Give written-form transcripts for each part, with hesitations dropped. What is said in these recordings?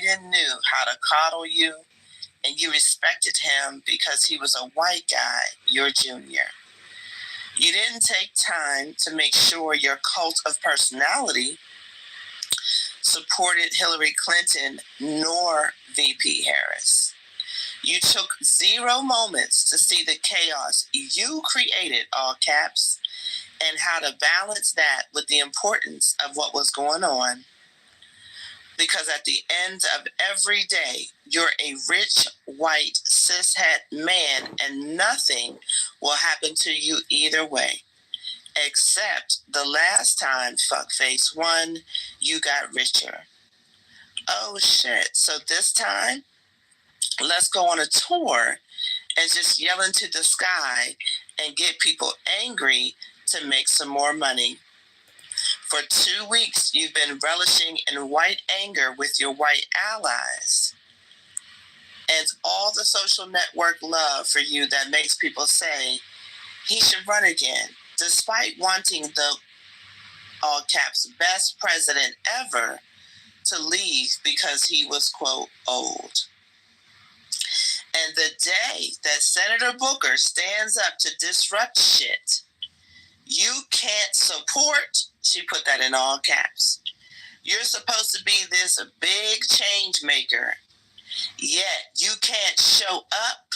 Biden knew how to coddle you, and you respected him because he was a white guy, your junior. You didn't take time to make sure your cult of personality supported Hillary Clinton nor VP Harris. You took 0 moments to see the chaos you created, all caps, and how to balance that with the importance of what was going on. Because at the end of every day, you're a rich, white, cishet man, and nothing will happen to you either way. Except the last time fuckface won, you got richer. Oh shit, so this time, let's go on a tour and just yell into the sky and get people angry to make some more money. For 2 weeks, you've been relishing in white anger with your white allies. And all the social network love for you that makes people say he should run again, despite wanting the, all caps, best president ever to leave because he was, quote, old. And the day that Senator Booker stands up to disrupt shit, you can't support, she put that in all caps. You're supposed to be this big change maker, yet you can't show up.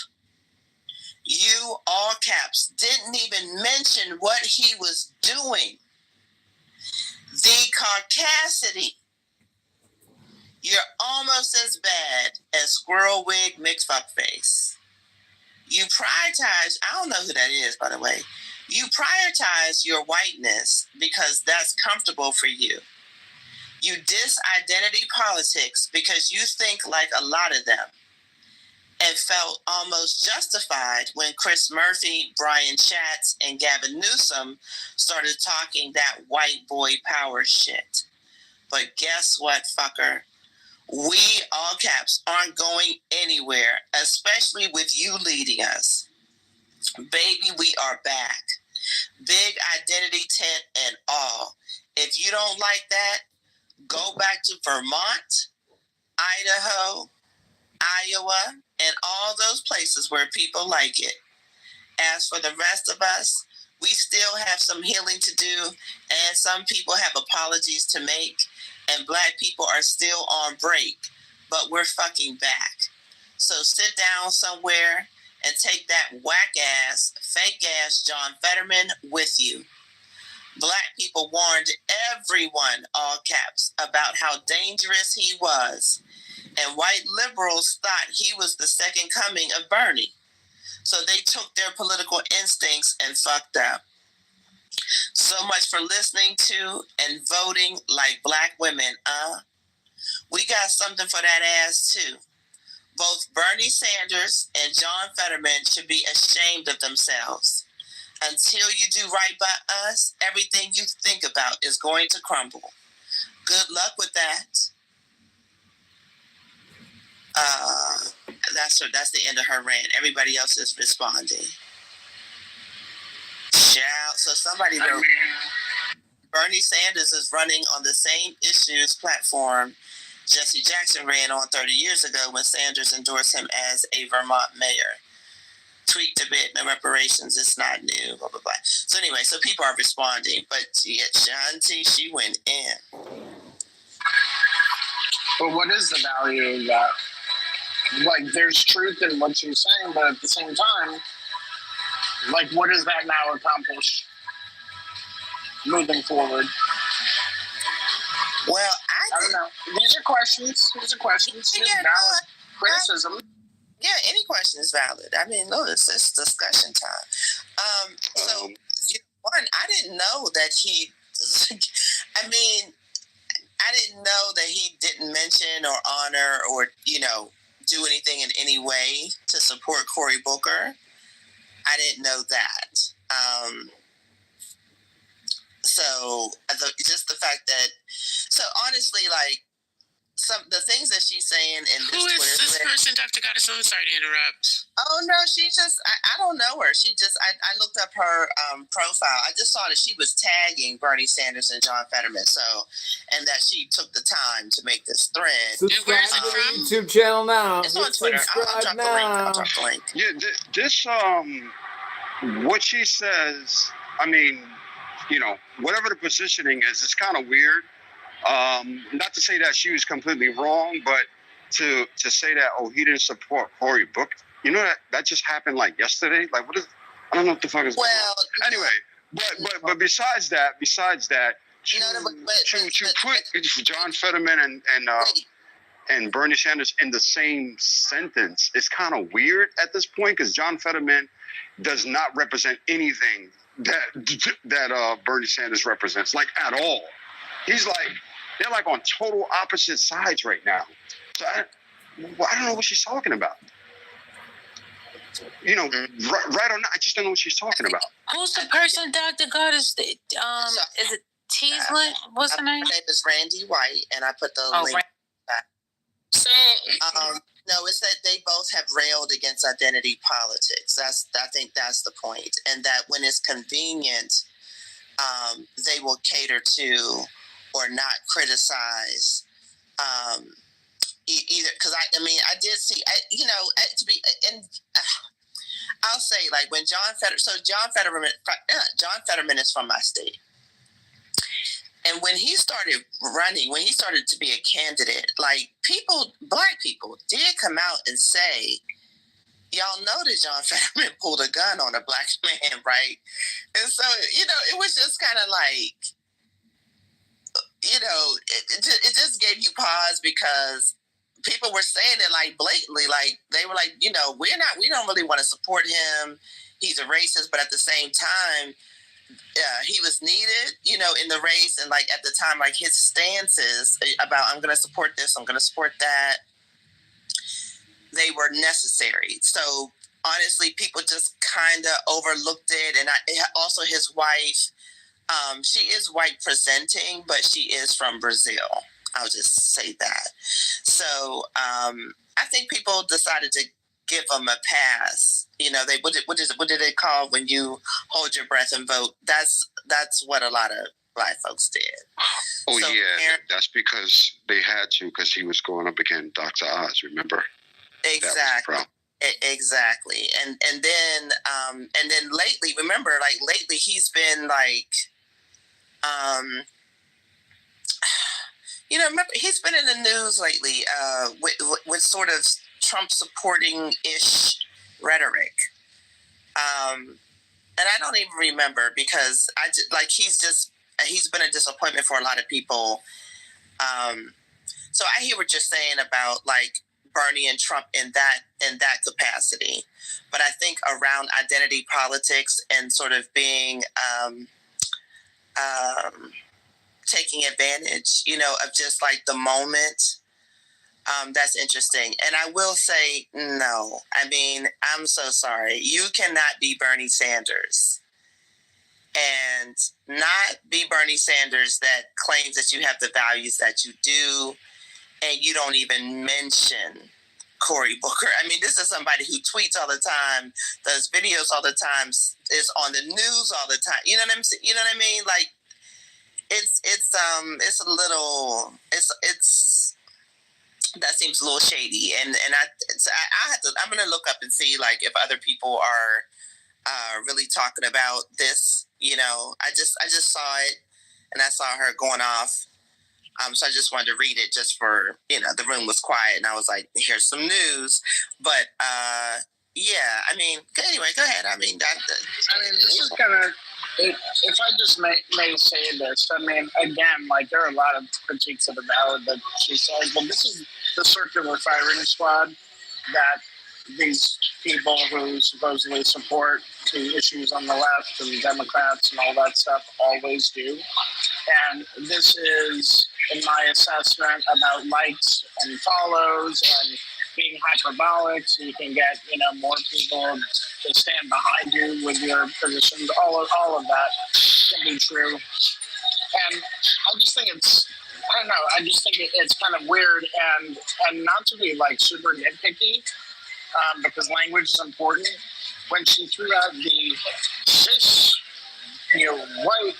You, all caps, didn't even mention what he was doing. The caucasity. You're almost as bad as Squirrel Wig McFuckface. You prioritize, I don't know who that is, by the way. You prioritize your whiteness because that's comfortable for you. You diss identity politics because you think like a lot of them and felt almost justified when Chris Murphy, Brian Schatz, and Gavin Newsom started talking that white boy power shit. But guess what, fucker? We, all caps, aren't going anywhere, especially with you leading us. Baby, we are back. Big identity tent and all. If you don't like that, go back to Vermont, Idaho, Iowa, and all those places where people like it. As for the rest of us, we still have some healing to do, and some people have apologies to make, and Black people are still on break, but we're fucking back. So sit down somewhere and take that whack-ass, fake-ass John Fetterman with you. Black people warned everyone, all caps, about how dangerous he was, and white liberals thought he was the second coming of Bernie. So they took their political instincts and fucked up. So much for listening to and voting like Black women, We got something for that ass too. Both Bernie Sanders and John Fetterman should be ashamed of themselves. Until you do right by us, everything you think about is going to crumble. Good luck with that. That's the end of her rant. Everybody else is responding. So somebody wrote, Bernie Sanders is running on the same issues platform Jesse Jackson ran on 30 years ago when Sanders endorsed him as a Vermont mayor. Tweaked a bit, no reparations, it's not new, blah, blah, blah. So anyway, so people are responding, but yeah, Shanti, she went in. But what is the value of that? Like, there's truth in what you're saying, but at the same time, like, what does that now accomplish moving forward? Well, I don't know. These are questions. These are questions. Yeah, valid criticism. Yeah, any question is valid. I mean, no, it's discussion time. So, one, I didn't know that he, I mean, I didn't know that he didn't mention or honor or, do anything in any way to support Cory Booker. I didn't know that. So just the fact that, so honestly, like, the things that she's saying in this Who is Twitter this person, Dr. Goddess? I'm sorry to interrupt. Oh no, she just I don't know her. She just I looked up her profile. I just saw that she was tagging Bernie Sanders and John Fetterman. So, and that she took the time to make this thread. Subscribe to the YouTube channel now. It's on Twitter. I'll drop the link. Yeah, this what she says. I mean, whatever the positioning is, it's kind of weird. Not to say that she was completely wrong, but to say that he didn't support Cory Booker. That just happened like yesterday. Like what is? I don't know what the fuck is going on. Anyway, but besides that, to put John Fetterman and Bernie Sanders in the same sentence is kind of weird at this point because John Fetterman does not represent anything that Bernie Sanders represents, like at all. They're like on total opposite sides right now. So I don't know what she's talking about. Right or not, I just don't know what she's talking about. Who's the person, Dr. Goddess? Is it Teasley? What's her name? Her name is Randy White, and I put the link. Right. So, no, it's that they both have railed against identity politics. I think that's the point, and that when it's convenient, they will cater to or not criticize. Either because I did see I'll say like when John Fetterman is from my state, and when he started running, when he started to be a candidate, like black people did come out and say, y'all know that John Fetterman pulled a gun on a black man, right? And so it was just kind of like it just gave you pause because people were saying it like blatantly, like they were like, we don't really want to support him. He's a racist, but at the same time, he was needed, in the race. And like at the time, like his stances about I'm going to support this, I'm going to support that, they were necessary. So honestly, people just kind of overlooked it. And also his wife, she is white presenting, but she is from Brazil. I'll just say that. So I think people decided to give them a pass. What did they call when you hold your breath and vote? That's what a lot of black folks did. Oh, so, yeah, that's because they had to, because he was going up against Dr. Oz. Remember? Exactly. Exactly. And then lately, remember, like lately he's been like, remember he's been in the news lately with sort of Trump supporting-ish rhetoric. And I don't even remember because he's been a disappointment for a lot of people. So I hear what you're saying about like Bernie and Trump in that capacity. But I think around identity politics and sort of being taking advantage, of just like the moment. That's interesting. And I will say, no. I'm so sorry. You cannot be Bernie Sanders and not be Bernie Sanders that claims that you have the values that you do, and you don't even mention Cory Booker. This is somebody who tweets all the time, does videos all the time, is on the news all the time. You know what I mean? Like, it's a little, that seems a little shady, and I'm gonna look up and see like if other people are really talking about this. I just saw it, and I saw her going off. So I just wanted to read it just for the room was quiet, and I was like, here's some news. But yeah, anyway, go ahead. This is kind of. If I just may say this, again, like there are a lot of critiques of the ballot that she says, but this is the circular firing squad that these people who supposedly support the issues on the left and Democrats and all that stuff always do. And this is, in my assessment, about likes and follows and being hyperbolic so you can get, more people to stand behind you with your positions. All of that can be true. And I just think it's I don't know. I just think it's kind of weird, and not to be like super nitpicky, because language is important. When she threw out the cis, white,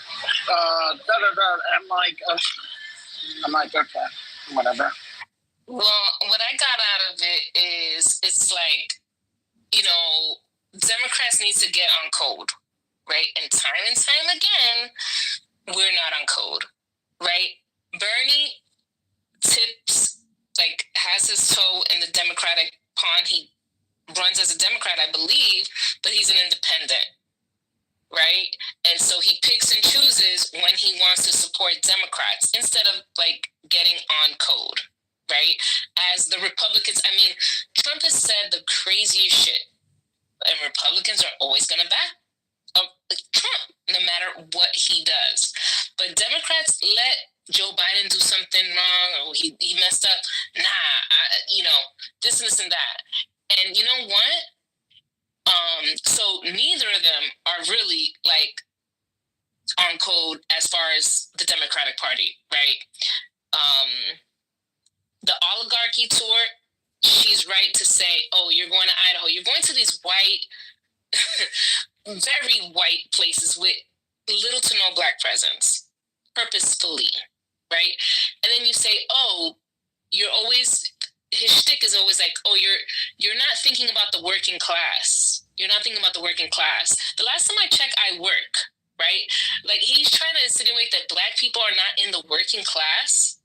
I'm like, okay, whatever. Well, what I got out of it is it's like, Democrats need to get on code, right? And time again, we're not on code, right? Bernie has his toe in the Democratic pond. He runs as a Democrat, I believe, but he's an independent, right? And so he picks and chooses when he wants to support Democrats instead of getting on code, right? As the Republicans, Trump has said the craziest shit, and Republicans are always going to back Trump no matter what he does. But Democrats let Joe Biden do something wrong, or he messed up. This and that. And you know what? So neither of them are really on code as far as the Democratic Party, right? The oligarchy tour, she's right to say, oh, you're going to Idaho. You're going to these white, very white places with little to no black presence, purposefully, right? And then you say, oh, his shtick is always like, oh, you're not thinking about the working class. You're not thinking about the working class. The last time I checked, I work, right? He's trying to insinuate that black people are not in the working class.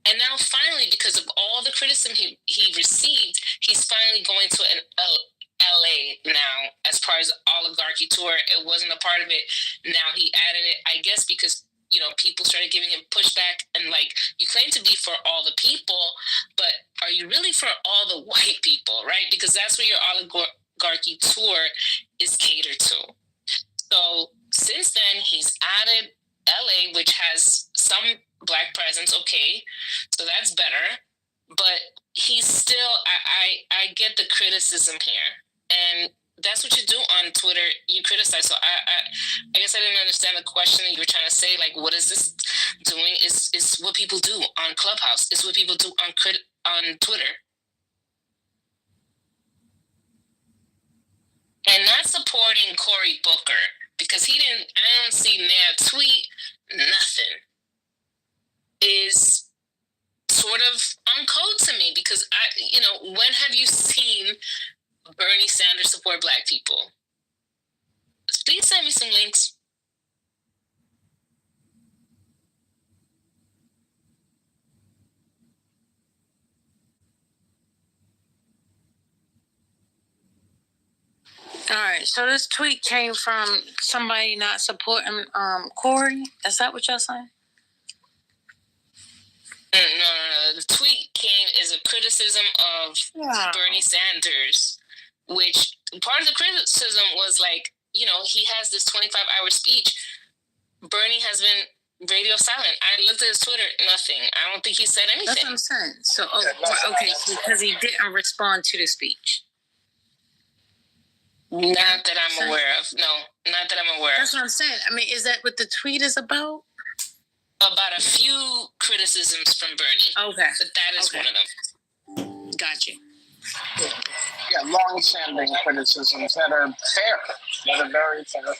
And now finally, because of all the criticism he received, he's finally going to an LA now as part of the oligarchy tour. It wasn't a part of it. Now he added it, I guess, because people started giving him pushback and you claim to be for all the people, but are you really for all the white people, right? Because that's where your oligarchy tour is catered to. So since then, he's added LA, which has some black presence, okay, so that's better, but he's still, I get the criticism here, and that's what you do on Twitter. You criticize. So I guess I didn't understand the question that you were trying to say. What is this doing? Is what people do on Clubhouse. It's what people do on Twitter. And not supporting Cory Booker because I don't see now tweet, nothing. Is sort of on code to me because when have you seen Bernie Sanders support black people? Please send me some links. All right, so this tweet came from somebody not supporting Cory. Is that what y'all saying? No. The tweet is a criticism of Bernie Sanders, which part of the criticism was he has this 25-hour speech. Bernie has been radio silent. I looked at his Twitter, nothing. I don't think he said anything. That's what I'm saying. So, okay, because he didn't respond to the speech. Not that I'm aware of. No, not that I'm aware of. That's what I'm saying. Is that what the tweet is about? About a few criticisms from Bernie. Okay. But that is one of them. Got you. Yeah, long-standing criticisms that are fair. That are very fair.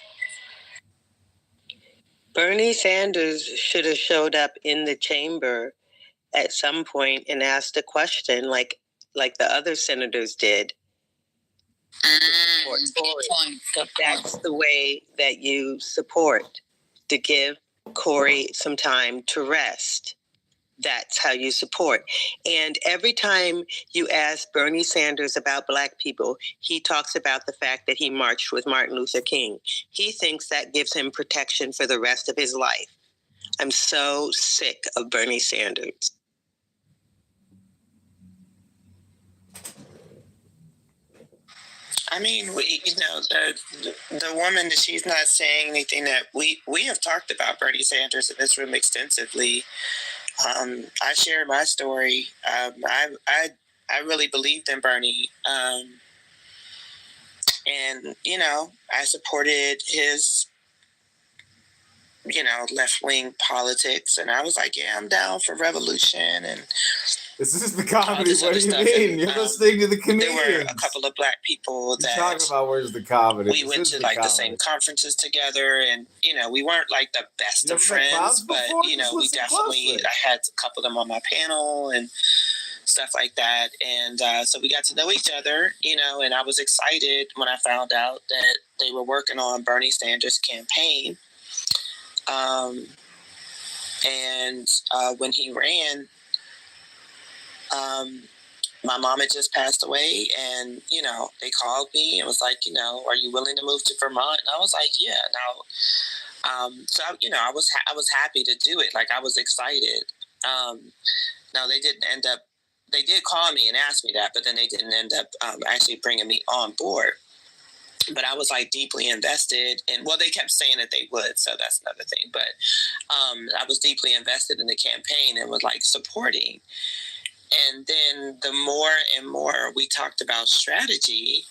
Bernie Sanders should have showed up in the chamber at some point and asked a question like the other senators did. That's the way that you support, to give Cory some time to rest. That's how you support. And every time you ask Bernie Sanders about black people, he talks about the fact that he marched with Martin Luther King. He thinks that gives him protection for the rest of his life. I'm so sick of Bernie Sanders. The woman, she's not saying anything that we have talked about Bernie Sanders in this room extensively. I shared my story. I really believed in Bernie. And, I supported his left-wing politics. And I was like, yeah, I'm down for revolution. And this is the comedy. this What other do you stuff. mean? And, You're listening to the comedians. there were a couple of black people You're that talking about where's the comedy. we This went is to the like the comedy. same conferences together, and we weren't like the best You of ever met clowns friends, but before? Just we listen definitely closely. I had a couple of them on my panel and stuff like that, and so we got to know each other, and I was excited when I found out that they were working on Bernie Sanders' campaign, and when he ran, my mom had just passed away, and they called me and was like, are you willing to move to Vermont? And I was like, yeah. Now, so I was happy to do it. Like, I was excited. No, they didn't end up. They did call me and ask me that, but then they didn't end up actually bringing me on board. But I was like deeply invested, and they kept saying that they would, so that's another thing. But I was deeply invested in the campaign and was like supporting. And then the more and more we talked about strategy,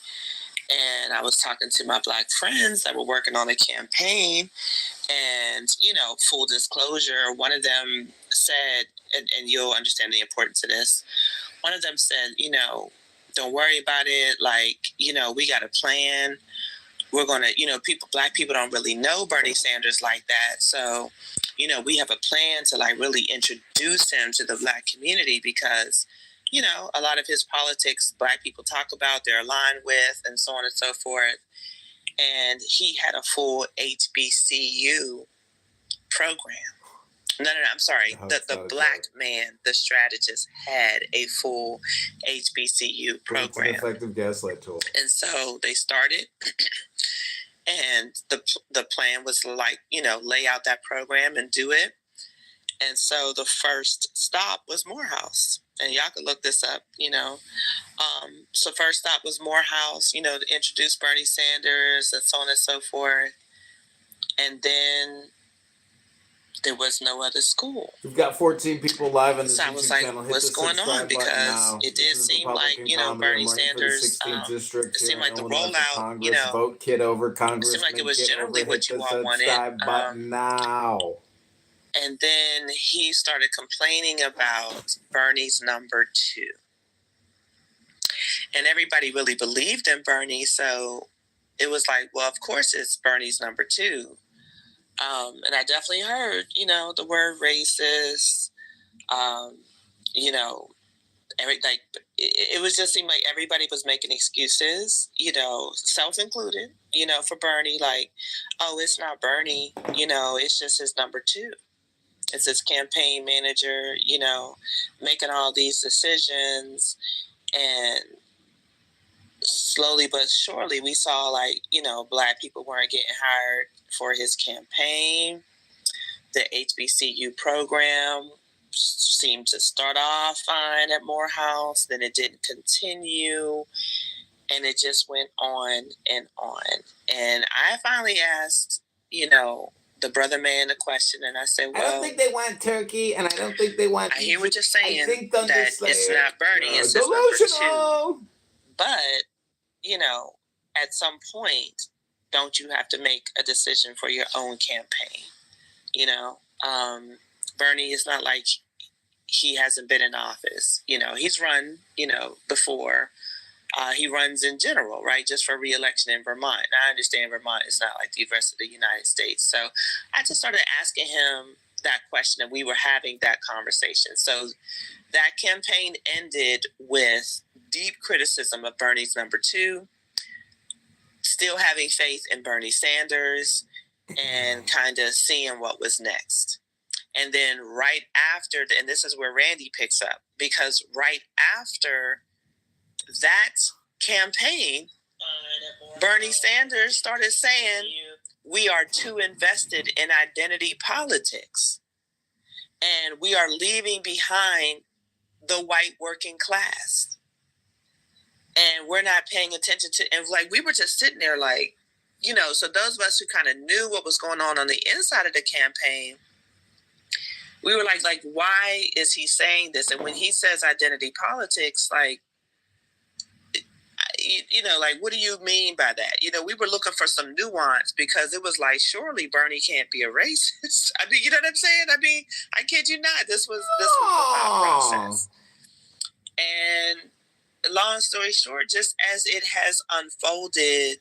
and I was talking to my black friends that were working on the campaign, and, full disclosure, one of them said, and you'll understand the importance of this, one of them said, don't worry about it, like, we got a plan. We're going to, black people don't really know Bernie Sanders like that, so we have a plan to like really introduce him to the black community because, a lot of his politics black people talk about, they're aligned with, and so on and so forth. And he had a full HBCU program. No, I'm sorry. The black man, the strategist, had a full HBCU program. It's an effective gaslight tool. And so they started. And the plan was like, lay out that program and do it. And so the first stop was Morehouse. And y'all could look this up, So first stop was Morehouse, to introduce Bernie Sanders and so on and so forth. And then there was no other school. We've got 14 people live on this YouTube channel. So I was like, what's going on? Because it did seem like, Bernie Sanders, it seemed like the rollout, vote Kitover, Congressman. It seemed like it was generally what you all wanted. Button now. And then he started complaining about Bernie's number 2. And everybody really believed in Bernie, so it was like, well, of course it's Bernie's number 2. And I definitely heard, the word racist, it was just seemed like everybody was making excuses, self-included, for Bernie, like, oh, it's not Bernie, it's just his number 2. It's his campaign manager, making all these decisions. And slowly but surely we saw like, black people weren't getting hired for his campaign. The HBCU program seemed to start off fine at Morehouse, then it didn't continue, and it just went on and on. And I finally asked, the brother man a question, and I said, well, I don't think they want turkey, and I don't think they want I hear what you're saying, I think that it's not Bernie, it's his number 2. But, at some point, don't you have to make a decision for your own campaign? Bernie is not like he hasn't been in office. He's run, before. He runs in general, right, just for re-election in Vermont. And I understand Vermont is not like the rest of the United States. So I just started asking him that question, and we were having that conversation. So that campaign ended with deep criticism of Bernie's number 2, still having faith in Bernie Sanders, and kind of seeing what was next. And then right after, and this is where Randy picks up, because right after that campaign, Bernie Sanders started saying, we are too invested in identity politics, and we are leaving behind the white working class. And we're not paying attention to, and like, we were just sitting there like, so those of us who kind of knew what was going on the inside of the campaign, we were like, why is he saying this? And when he says identity politics, like, you know, like, what do you mean by that? You know, we were looking for some nuance because it was like, surely Bernie can't be a racist. I mean, you know what I'm saying? I mean, I kid you not. This was the thought process. And long story short, just as it has unfolded,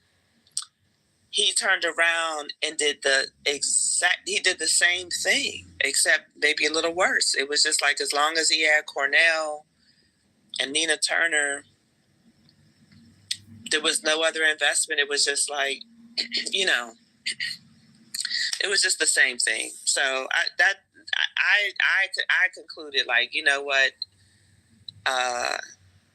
he turned around and did the same thing, except maybe a little worse. It was just like, as long as he had Cornell and Nina Turner, there was no other investment. It was just like, you know, it was just the same thing. So I concluded, like, you know what,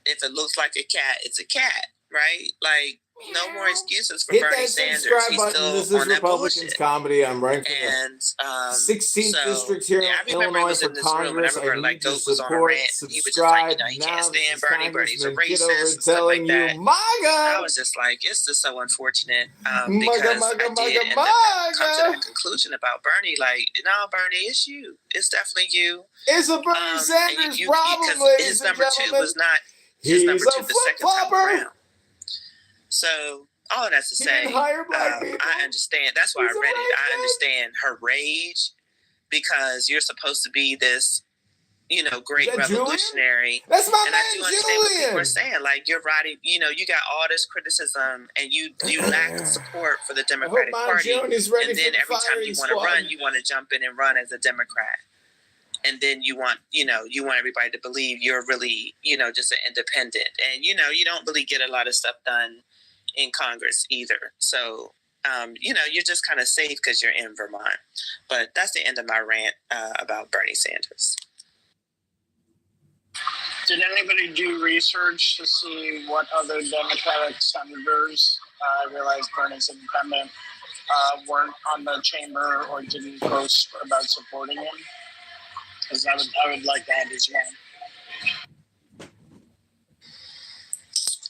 if it looks like a cat, it's a cat, right? Like, no more excuses for Bernie Sanders. He's still This is on that Republicans bullshit. Comedy. I'm running for And 16th so, district here yeah, in Illinois for Congress. I need your support. Subscribe. He can't Now stand this is Bernie. Bernie's a Congressman racist Kitover and stuff telling like you, that. MAGA! I was just like, it's just so unfortunate because I did end up come to that conclusion about Bernie. Like, no, Bernie, it's you. It's definitely you. It's a Bernie Sanders problem, ladies his and number gentlemen. two was not his number two the second time around. So all of that's to say, I understand. That's why I read it. I understand her rage because you're supposed to be this, you know, great revolutionary. That's my and man, I do understand what people are saying. Like, you're riding, you know, you got all this criticism and you lack support for the Democratic Party. And then every time you want to run, you want to jump in and run as a Democrat. And then you want everybody to believe you're really, you know, just an independent. And, you know, you don't really get a lot of stuff done in Congress either. So, you know, you're just kind of safe because you're in Vermont. But that's the end of my rant about Bernie Sanders. Did anybody do research to see what other Democratic senators, I realize Bernie's independent, weren't on the chamber or didn't post about supporting him? Because I would like that as well.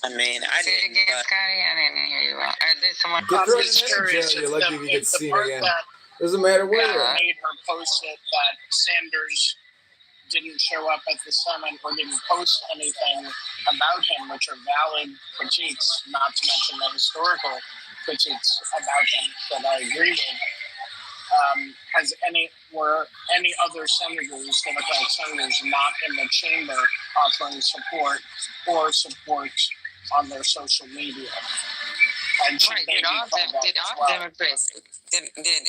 I mean, I didn't. Again, Scotty, I didn't hear you well. Or did someone? You're lucky if you get seen again. Doesn't matter where you're at. Made her post it that Sanders didn't show up at the summit or didn't post anything about him, which are valid critiques, not to mention the historical critiques about him that I agree with. Were any other senators, Democratic senators, not in the chamber offering support or support on their social media? And right. Did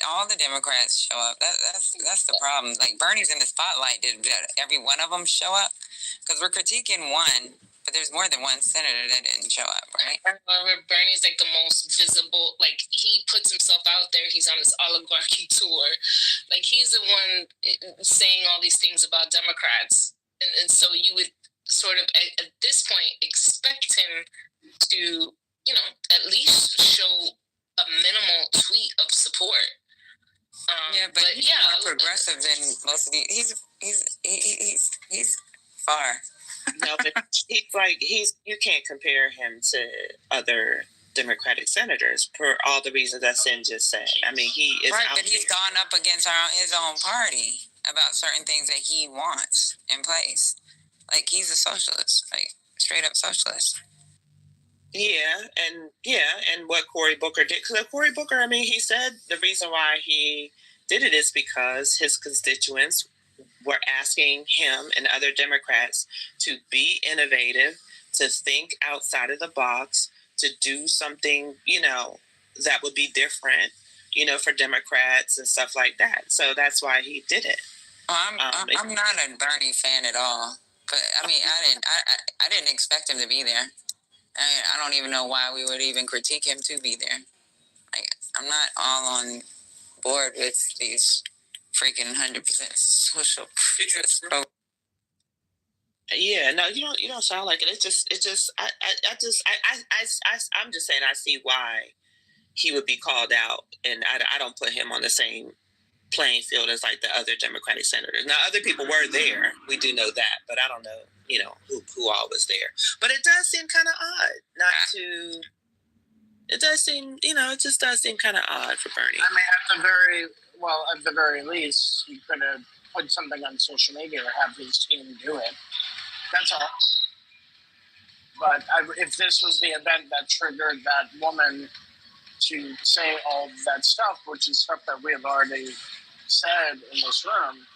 all the Democrats show up? That's the problem. Like, Bernie's in the spotlight. Did every one of them show up? Because we're critiquing one, but there's more than one senator that didn't show up, right? Bernie's like the most visible. Like, he puts himself out there. He's on this oligarchy tour. Like, he's the one saying all these things about Democrats, and so you would sort of at this point expect him to, you know, at least show a minimal tweet of support. But he's more progressive than most of these. He's far. No, but you can't compare him to other Democratic senators for all the reasons that Sin just said. I mean, he is right, but he's gone up against his own party about certain things that he wants in place. Like, he's a socialist, like straight up socialist. And what Cory Booker did, because Cory Booker, I mean, he said the reason why he did it is because his constituents were asking him and other Democrats to be innovative, to think outside of the box, to do something, you know, that would be different, you know, for Democrats and stuff like that. So that's why he did it. Well, I'm not a Bernie fan at all, but I mean, I didn't expect him to be there. I don't even know why we would even critique him to be there. Like, I'm not all on board with these freaking 100% social creatures. Yeah, no, you don't sound like it. I'm just saying I see why he would be called out, and I don't put him on the same playing field as like the other Democratic senators. Now, other people were there. We do know that, but I don't know, you know, who all was there. But it does seem kind of odd it does seem, you know, it just does seem kind of odd for Bernie. I mean, at the very least, he could have put something on social media or have his team do it. That's all. But if this was the event that triggered that woman to say all that stuff, which is stuff that we have already said in this room,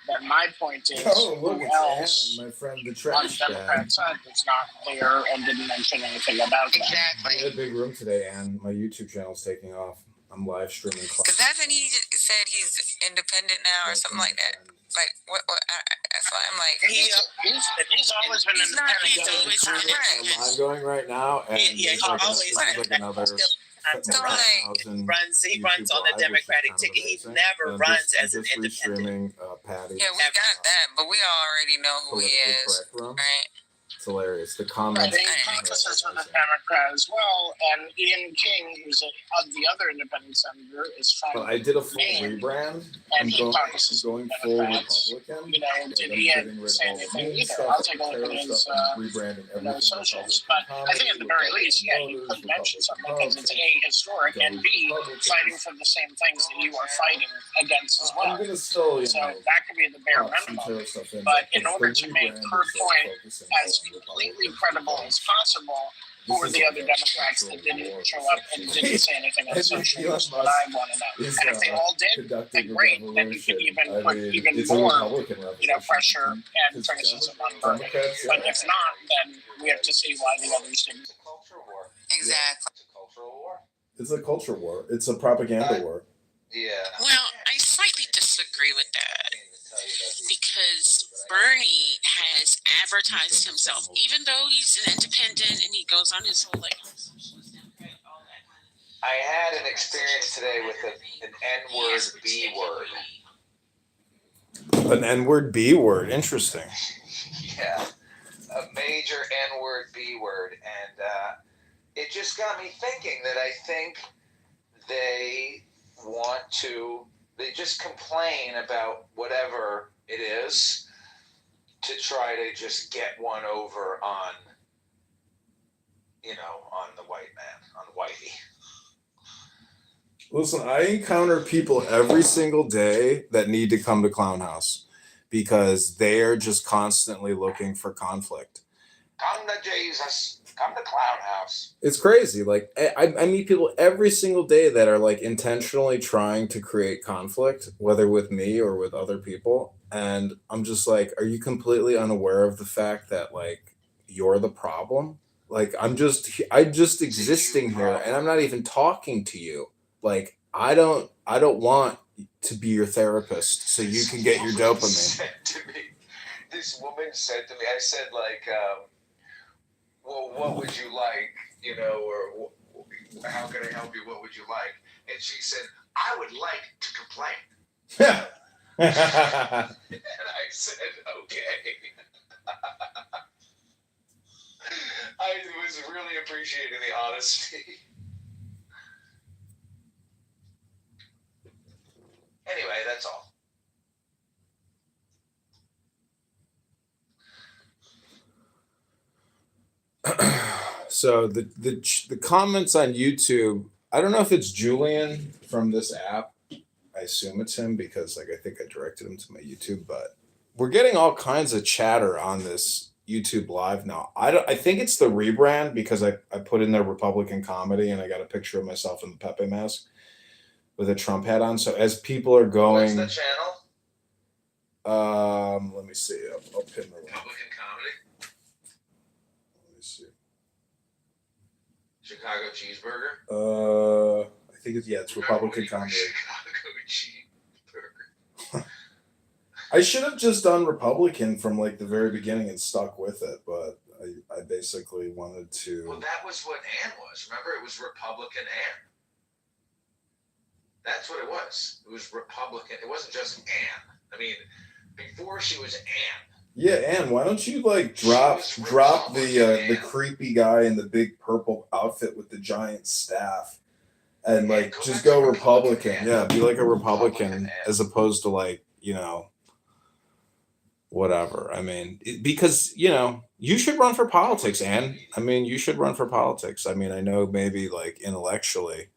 then my point is, look, who it's else Ann, my friend, the on the trash bag. Democrat side was not there and didn't mention anything about that? Exactly. I had a big room today, Ann. My YouTube channel's taking off. I'm live streaming. Because hasn't he said he's independent now or something like that? Like what? That's why I'm like, He's always been He's not. independent. He's always been independent. Live going right now, and Yeah, there's he like, always this is been like another So, like, 10,000 He runs on the YouTube Live, Democratic which is ticket. He kind of never amazing. runs I'm as an just independent. restreaming Patty. yeah, we got that, but we already know who he Politically is, correct room. right? It's hilarious. The Right, comments. and he caucuses with a Democrat as well, and Ian King, who's the other independent senator, is trying. But I did a full Man. rebrand. And I'm he caucuses going with full Democrats. Republican. You know, Like, did I'm Ian getting rid say of all the anything mean either? stuff, I'll take a look terror at his stuff. I'm rebranding everything. socials, but I think at the very least, yeah, you could mention something because it's A, historic, and B, fighting for the same things that you are fighting against as well. I'm gonna still, So that could be the bare minimum. But in order to make her point as completely credible as possible, who were the other Democrats that didn't show up and didn't say anything on social? That's what I want to know. And if they all did, then great. Then you can even put even more, pressure and criticism on Bernie. But if not, then we have to see why the others didn't. Exactly. It's a culture war. It's a propaganda war. Yeah. Well, I slightly disagree with that because Bernie has advertised himself, even though he's an independent and he goes on his whole I had an experience today with an N-word B word. An N-word B word. Interesting. Yeah, a major N-word B word, and it just got me thinking that I think they just complain about whatever it is to try to just get one over on, on the white man, on whitey. Listen, I encounter people every single day that need to come to Clown House because they are just constantly looking for conflict. Come to Jesus. Come to Clown House. It's crazy. Like I meet people every single day that are like intentionally trying to create conflict, whether with me or with other people. And I'm just like, are you completely unaware of the fact that like you're the problem? Like I'm just existing here and I'm not even talking to you. Like I don't want to be your therapist so you can get your dopamine. This woman said to me, I said like, well, what would you like, or how can I help you? What would you like? And she said, I would like to complain. And I said, okay. I was really appreciating the honesty. Anyway, that's all. So the comments on YouTube, I don't know if it's Julian from this app. I assume it's him because like I think I directed him to my YouTube, but we're getting all kinds of chatter on this YouTube live now. I think it's the rebrand because I put in there Republican comedy and I got a picture of myself in the Pepe mask with a Trump hat on. So as people are going, what's the channel? Let me see. I'll pin the link. Republican comedy. Let me see. Chicago cheeseburger. I think it's Republican comedy. Chicago cheeseburger. I should have just done Republican from like the very beginning and stuck with it, but I basically wanted to. Well, that was what Ann was. Remember, it was Republican Ann. That's what it was. It was Republican. It wasn't just Ann. I mean, before she was Ann. Yeah, Ann, why don't you like drop the creepy guy in the big purple outfit with the giant staff and like just go Republican. Yeah, be like a Republican as opposed to like, whatever. I mean, because, you should run for politics, Ann. I mean, you should run for politics. I mean, I know maybe like intellectually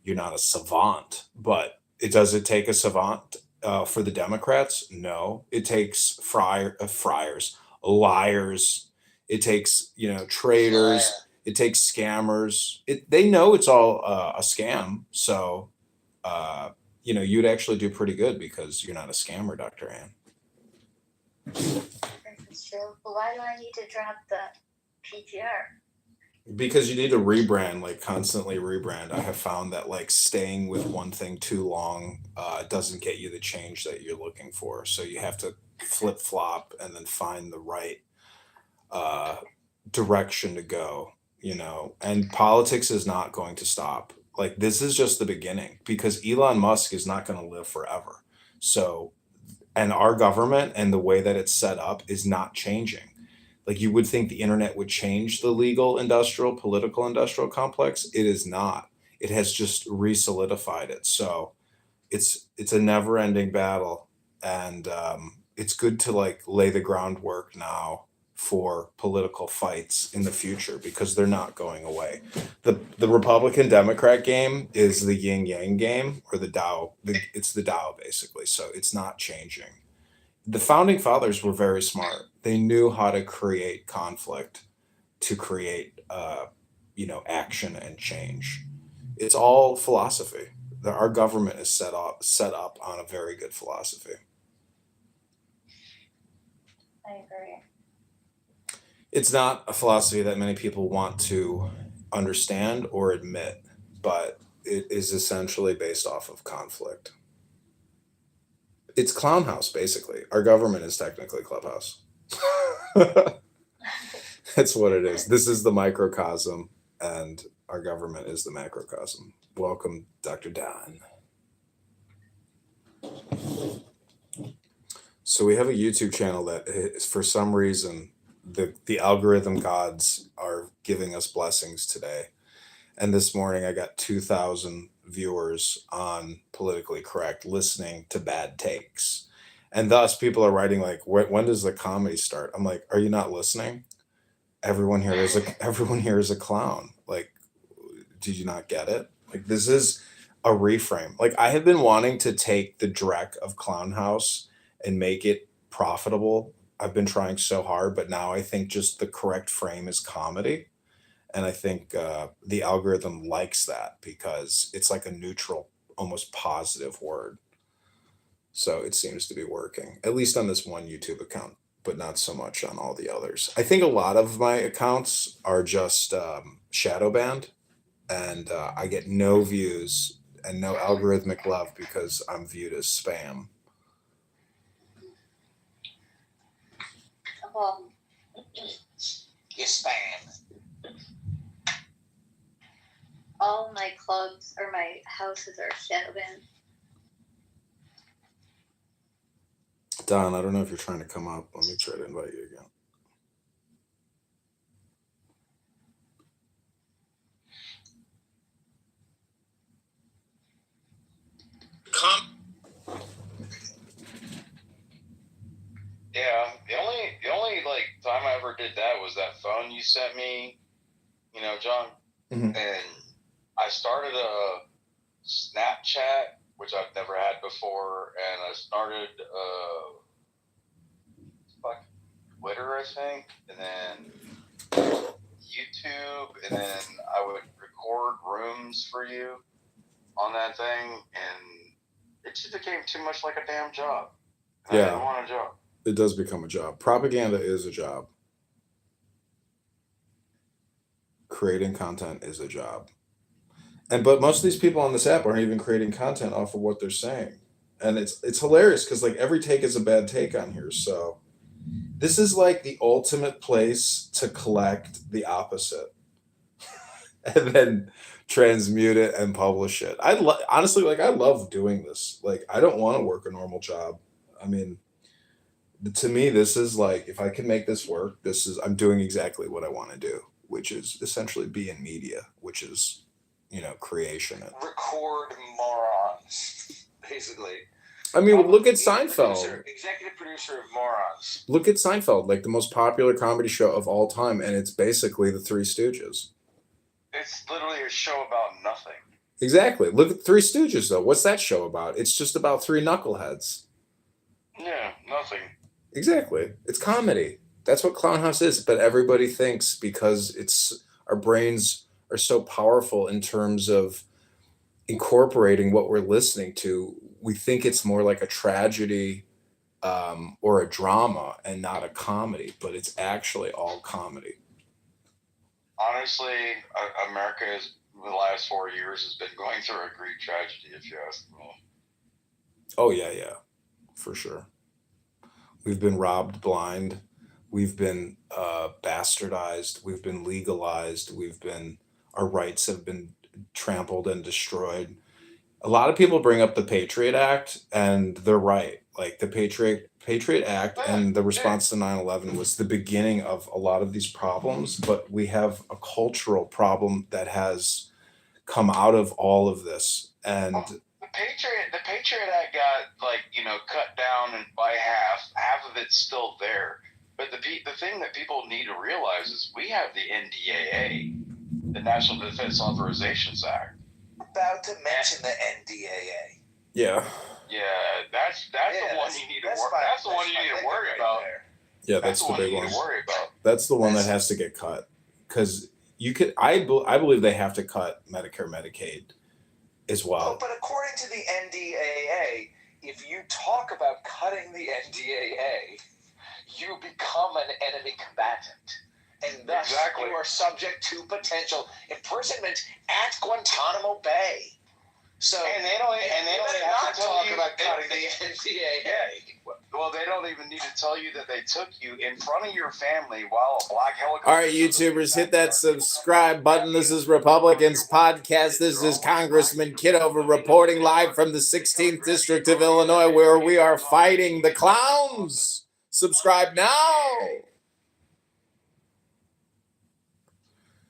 you're not a savant, but does it take a savant for the Democrats? No, it takes friars, liars, It takes, traders. It takes scammers. They know it's all a scam. So, you'd actually do pretty good because you're not a scammer, Dr. Ann. That's true. But why do I need to drop the PGR? Because you need to rebrand, like constantly rebrand. I have found that like staying with one thing too long doesn't get you the change that you're looking for. So you have to flip flop and then find the right direction to go, and politics is not going to stop. Like this is just the beginning because Elon Musk is not going to live forever. So, and our government and the way that it's set up is not changing. Like you would think the internet would change the legal, industrial, political, industrial complex. It is not. It has just re-solidified it. So it's a never-ending battle, and it's good to like lay the groundwork now for political fights in the future because they're not going away. The Republican Democrat game is the yin yang game, or the Dow. It's the Dow basically. So it's not changing. The founding fathers were very smart. They knew how to create conflict to create, action and change. It's all philosophy. Our government is set up on a very good philosophy. I agree. It's not a philosophy that many people want to understand or admit, but it is essentially based off of conflict. It's Clown House, basically. Our government is technically Clubhouse. That's what it is. This is the microcosm, and our government is the macrocosm. Welcome, Dr. Don. So we have a YouTube channel that is, for some reason, the algorithm gods are giving us blessings today. And this morning I got 2,000 viewers on Politically Correct listening to bad takes. And thus people are writing like, when does the comedy start? I'm like, are you not listening? Everyone here is a clown. Like, did you not get it? Like, this is a reframe. Like, I have been wanting to take the dreck of Clown House and make it profitable. I've been trying so hard, but now I think just the correct frame is comedy. And I think the algorithm likes that because it's like a neutral, almost positive word. So it seems to be working, at least on this one YouTube account, but not so much on all the others. I think a lot of my accounts are just shadow banned, and I get no views and no algorithmic love because I'm viewed as spam. Well, You spam. all my clubs or my houses are shadow banned. Don, I don't know if you're trying to come up. Let me try to invite you again. Yeah, the only like time I ever did that was that phone you sent me, John. Mhm. And I started a Snapchat, which I've never had before, and I started Twitter, I think, and then YouTube, and then I would record rooms for you on that thing, and it just became too much like a damn job. And Yeah. I didn't want a job. It does become a job. Propaganda is a job. Creating content is a job. But most of these people on this app aren't even creating content off of what they're saying. And it's hilarious because like every take is a bad take on here. So this is like the ultimate place to collect the opposite and then transmute it and publish it. Honestly, like I love doing this. Like I don't want to work a normal job. I mean, to me, this is like, if I can make this work, I'm doing exactly what I want to do, which is essentially be in media, which is, creation. Record morons, basically. I mean, look at Seinfeld. Executive producer of morons. Look at Seinfeld, like the most popular comedy show of all time, and it's basically the Three Stooges. It's literally a show about nothing. Exactly. Look at Three Stooges, though. What's that show about? It's just about three knuckleheads. Yeah, nothing. Exactly. It's comedy. That's what Clown House is, but everybody thinks because it's our brains are so powerful in terms of incorporating what we're listening to, we think it's more like a tragedy or a drama and not a comedy, but it's actually all comedy. Honestly, America has, in the last 4 years, has been going through a Greek tragedy, if you ask me. Oh, yeah, for sure. We've been robbed blind. We've been bastardized. We've been legalized. Our rights have been trampled and destroyed. A lot of people bring up the Patriot Act, and they're right. Like the Patriot Act and the response to 9/11 was the beginning of a lot of these problems, but we have a cultural problem that has come out of all of this. And the Patriot Act got, like, you know, cut down and by half. Half of it's still there. But the thing that people need to realize is we have the NDAA, the National Defense Authorizations Act. About to mention the NDAA. yeah, that's the one you need to worry. That's the one you need to worry about. yeah, that's the big you one. need to worry about. That's the one that has to get cut, because you could. I believe they have to cut Medicare, Medicaid, as well. But according to the NDAA, if you talk about cutting the NDAA, you become an enemy combatant. And thus you are subject to potential imprisonment at Guantanamo Bay. So and they don't have to talk about cutting the NDAA. Well, they don't even need to tell you that they took you in front of your family while a black helicopter. All right, YouTubers, hit that subscribe button. This is Republicans Podcast. This is Congressman Kitover reporting live from the 16th District of Illinois, where we are fighting the clowns. Subscribe now.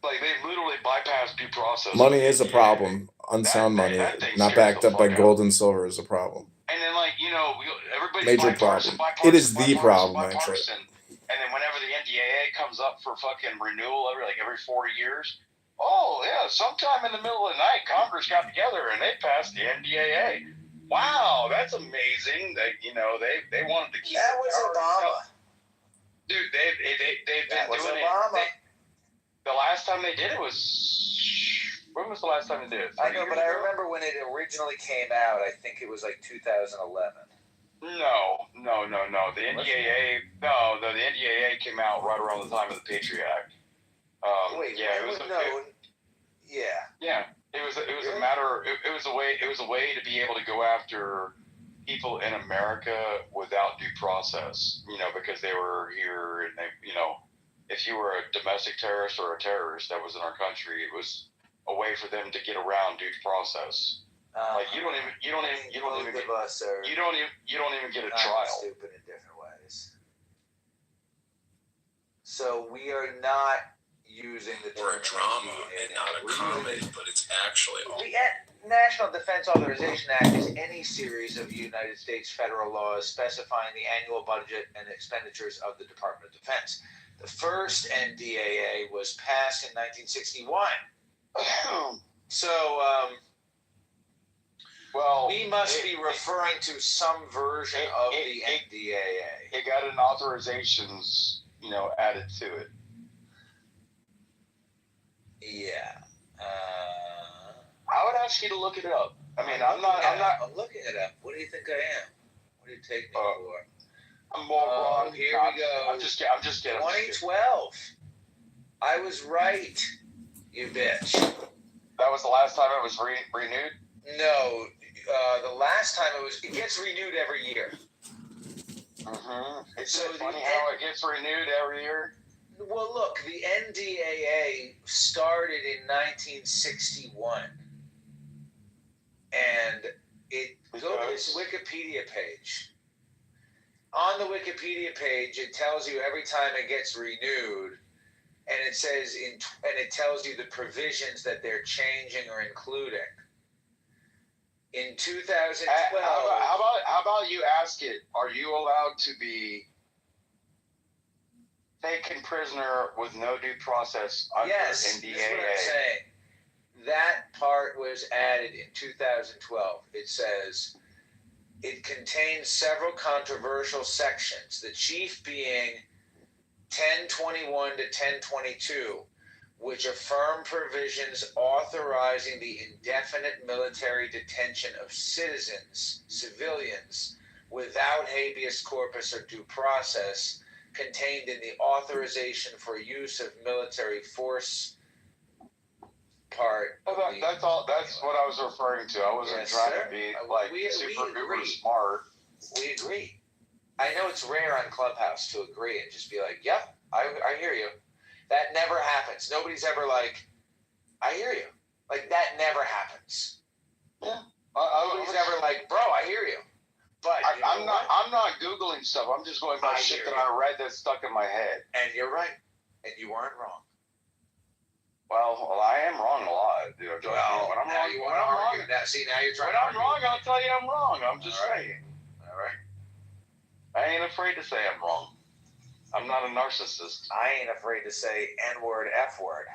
Like, they literally bypassed due process. Money is a problem. Unsound money, not backed up by gold and silver, is a problem. And then, like, you know, everybody's major problem. It is the problem, actually. And then whenever the NDAA comes up for fucking renewal every 4 years, oh yeah, sometime in the middle of the night, Congress got together and they passed the NDAA. Wow, that's amazing. That, you know, they wanted to keep. That was Obama. Dude, they've been doing Obama. it. The last time they did it was. When was the last time they did it? I know, but I remember when it originally came out. I think it was like 2011. No. The NDAA. No, the NDAA came out right around the time of the Patriot Act. It was a matter. It was a way to be able to go after people in America without due process. You know, because they were here, and they, you know, if you were a domestic terrorist or a terrorist that was in our country, it was a way for them to get around due process. Like you don't even get a trial. Stupid in different ways. So we are not using the term drama and not a comedy, but it's actually all. The National Defense Authorization Act is any series of United States federal laws specifying the annual budget and expenditures of the Department of Defense. The first NDAA was passed in 1961. So, well, we must be referring to some version of the NDAA. It got an authorizations, you know, added to it. Yeah. I would ask you to look it up. I mean, I'm looking it up. What do you think I am? What do you take me for? I'm more wrong. Here we go. I'm just kidding. 2012. I was right, you bitch. That was the last time it was renewed? No, the last time it gets renewed every year. Mm-hmm. Isn't it funny how it gets renewed every year? Well, look, the NDAA started in 1961. And go to this Wikipedia page. On the Wikipedia page, it tells you every time it gets renewed, and it says and it tells you the provisions that they're changing or including. In 2012, how about you ask it? Are you allowed to be taken prisoner with no due process under NDAA? Yes, that's what I'm saying. That part was added in 2012. It says it contains several controversial sections, the chief being 1021 to 1022, which affirm provisions authorizing the indefinite military detention of civilians, without habeas corpus or due process, contained in the authorization for use of military force part. That's all. That's what I was referring to. I wasn't trying to be like super smart. We agree. I know it's rare on Clubhouse to agree and just be like, "Yep, I hear you." That never happens. Nobody's ever like, "I hear you." Like that never happens. Yeah. Nobody's ever like, "Bro, I hear you." But I'm not Googling stuff. I'm just going by shit that I read that's stuck in my head. And you're right. And you weren't wrong. Well, I am wrong a lot. You know, when I'm wrong, you want to argue. Now you're trying when I'm wrong, I'll tell you I'm wrong. I'm just saying. All right. I ain't afraid to say I'm wrong. I'm not a narcissist. I ain't afraid to say N-word, F-word.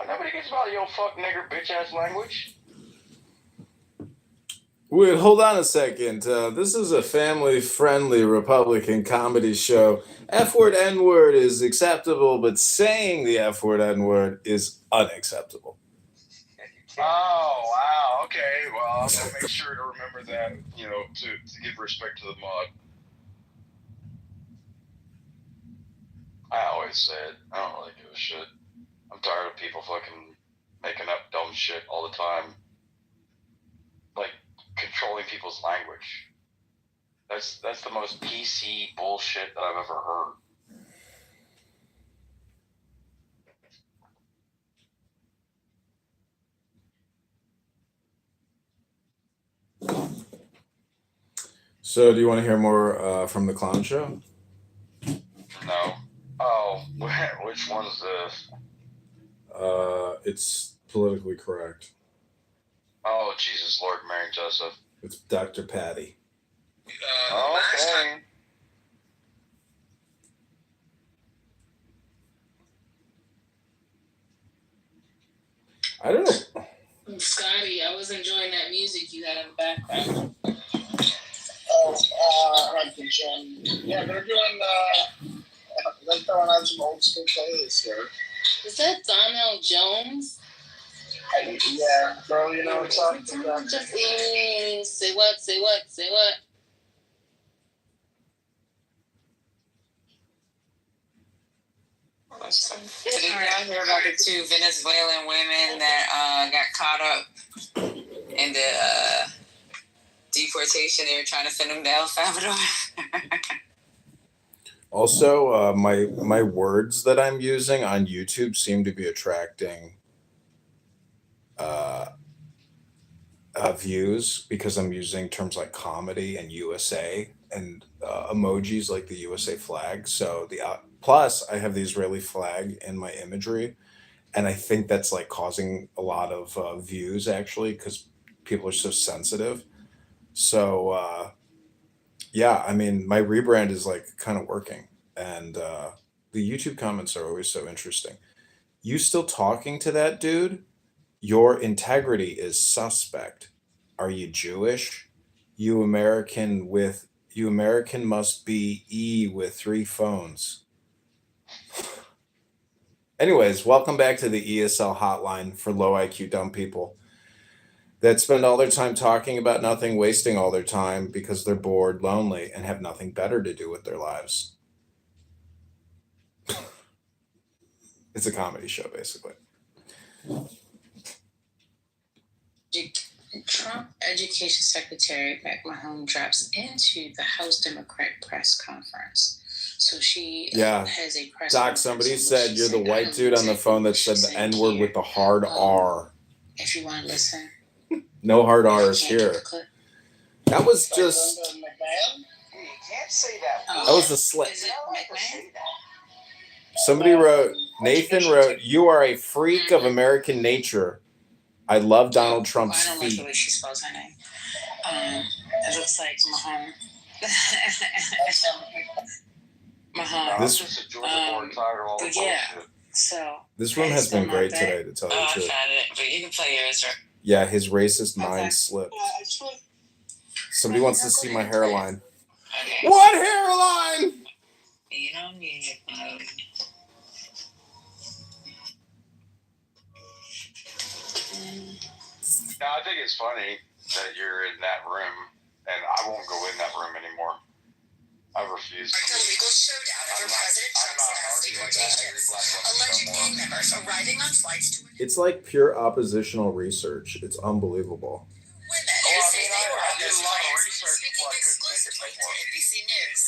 Nobody cares about your fuck nigger bitch ass language. Wait, hold on a second. This is a family-friendly Republican comedy show. F-word, N-word is acceptable, but saying the F-word, N-word is unacceptable. Oh, wow. Okay. Well, I'll make sure to remember that, you know, to give respect to the mod. I always say it. I don't really give a shit. I'm tired of people fucking making up dumb shit all the time. Like, controlling people's language. That's the most PC bullshit that I've ever heard. So, do you want to hear more from the clown show? No. Oh, which one's this? It's politically correct. Oh, Jesus, Lord, Mary, and Joseph. It's Dr. Patty. Okay. I don't know. Scotty, I was enjoying that music you had in the background. At the gym. Yeah, they're doing, they're throwing out some old school playlists here. Is that Donnell Jones? Yeah, girl, you know what's up? Say what? Say what? Say what? Did y'all hear about the two Venezuelan women that got caught up in the deportation? They were trying to send them to El Salvador. Also, my words that I'm using on YouTube seem to be attracting views because I'm using terms like comedy and USA and emojis like the USA flag. So plus I have the Israeli flag in my imagery, and I think that's like causing a lot of views actually because people are so sensitive. So yeah, I mean my rebrand is like kind of working, and the YouTube comments are always so interesting. You still talking to that dude? Your integrity is suspect. Are you Jewish? You American must be E with 3 phones. Anyways, welcome back to the ESL hotline for low IQ dumb people that spend all their time talking about nothing, wasting all their time because they're bored, lonely, and have nothing better to do with their lives. It's a comedy show, basically. Trump Education Secretary Beck Mahone drops into the House Democrat press conference. So she has a press Doc, conference. somebody said you're the white dude on the phone that said the N-word with the hard R. If you want to listen. No hard R's here. That was just... You can't say that. That was the slip. Is it McMahon? Somebody wrote, Nathan wrote, "You are a freak of American nature. I love Donald Trump's I don't feet." like the way she spells her name. It looks like Mahone. Mahone. This- I'm just a Georgia board tired of all the but yeah. bullshit. So This room has been great today, to tell you the I truth. found it, but you can play yours. Right? Yeah, his racist mind slipped. Somebody wants to see my hairline. What hairline? You don't need it. No, I think it's funny that you're in that room, and I won't go in that room anymore. I refuse. The legal showdown over President Trump's mass deportations. Alleged gang members arriving on flights to... It's like pure oppositional research. It's unbelievable. Women who say they were on those flights, speaking exclusively to NBC News.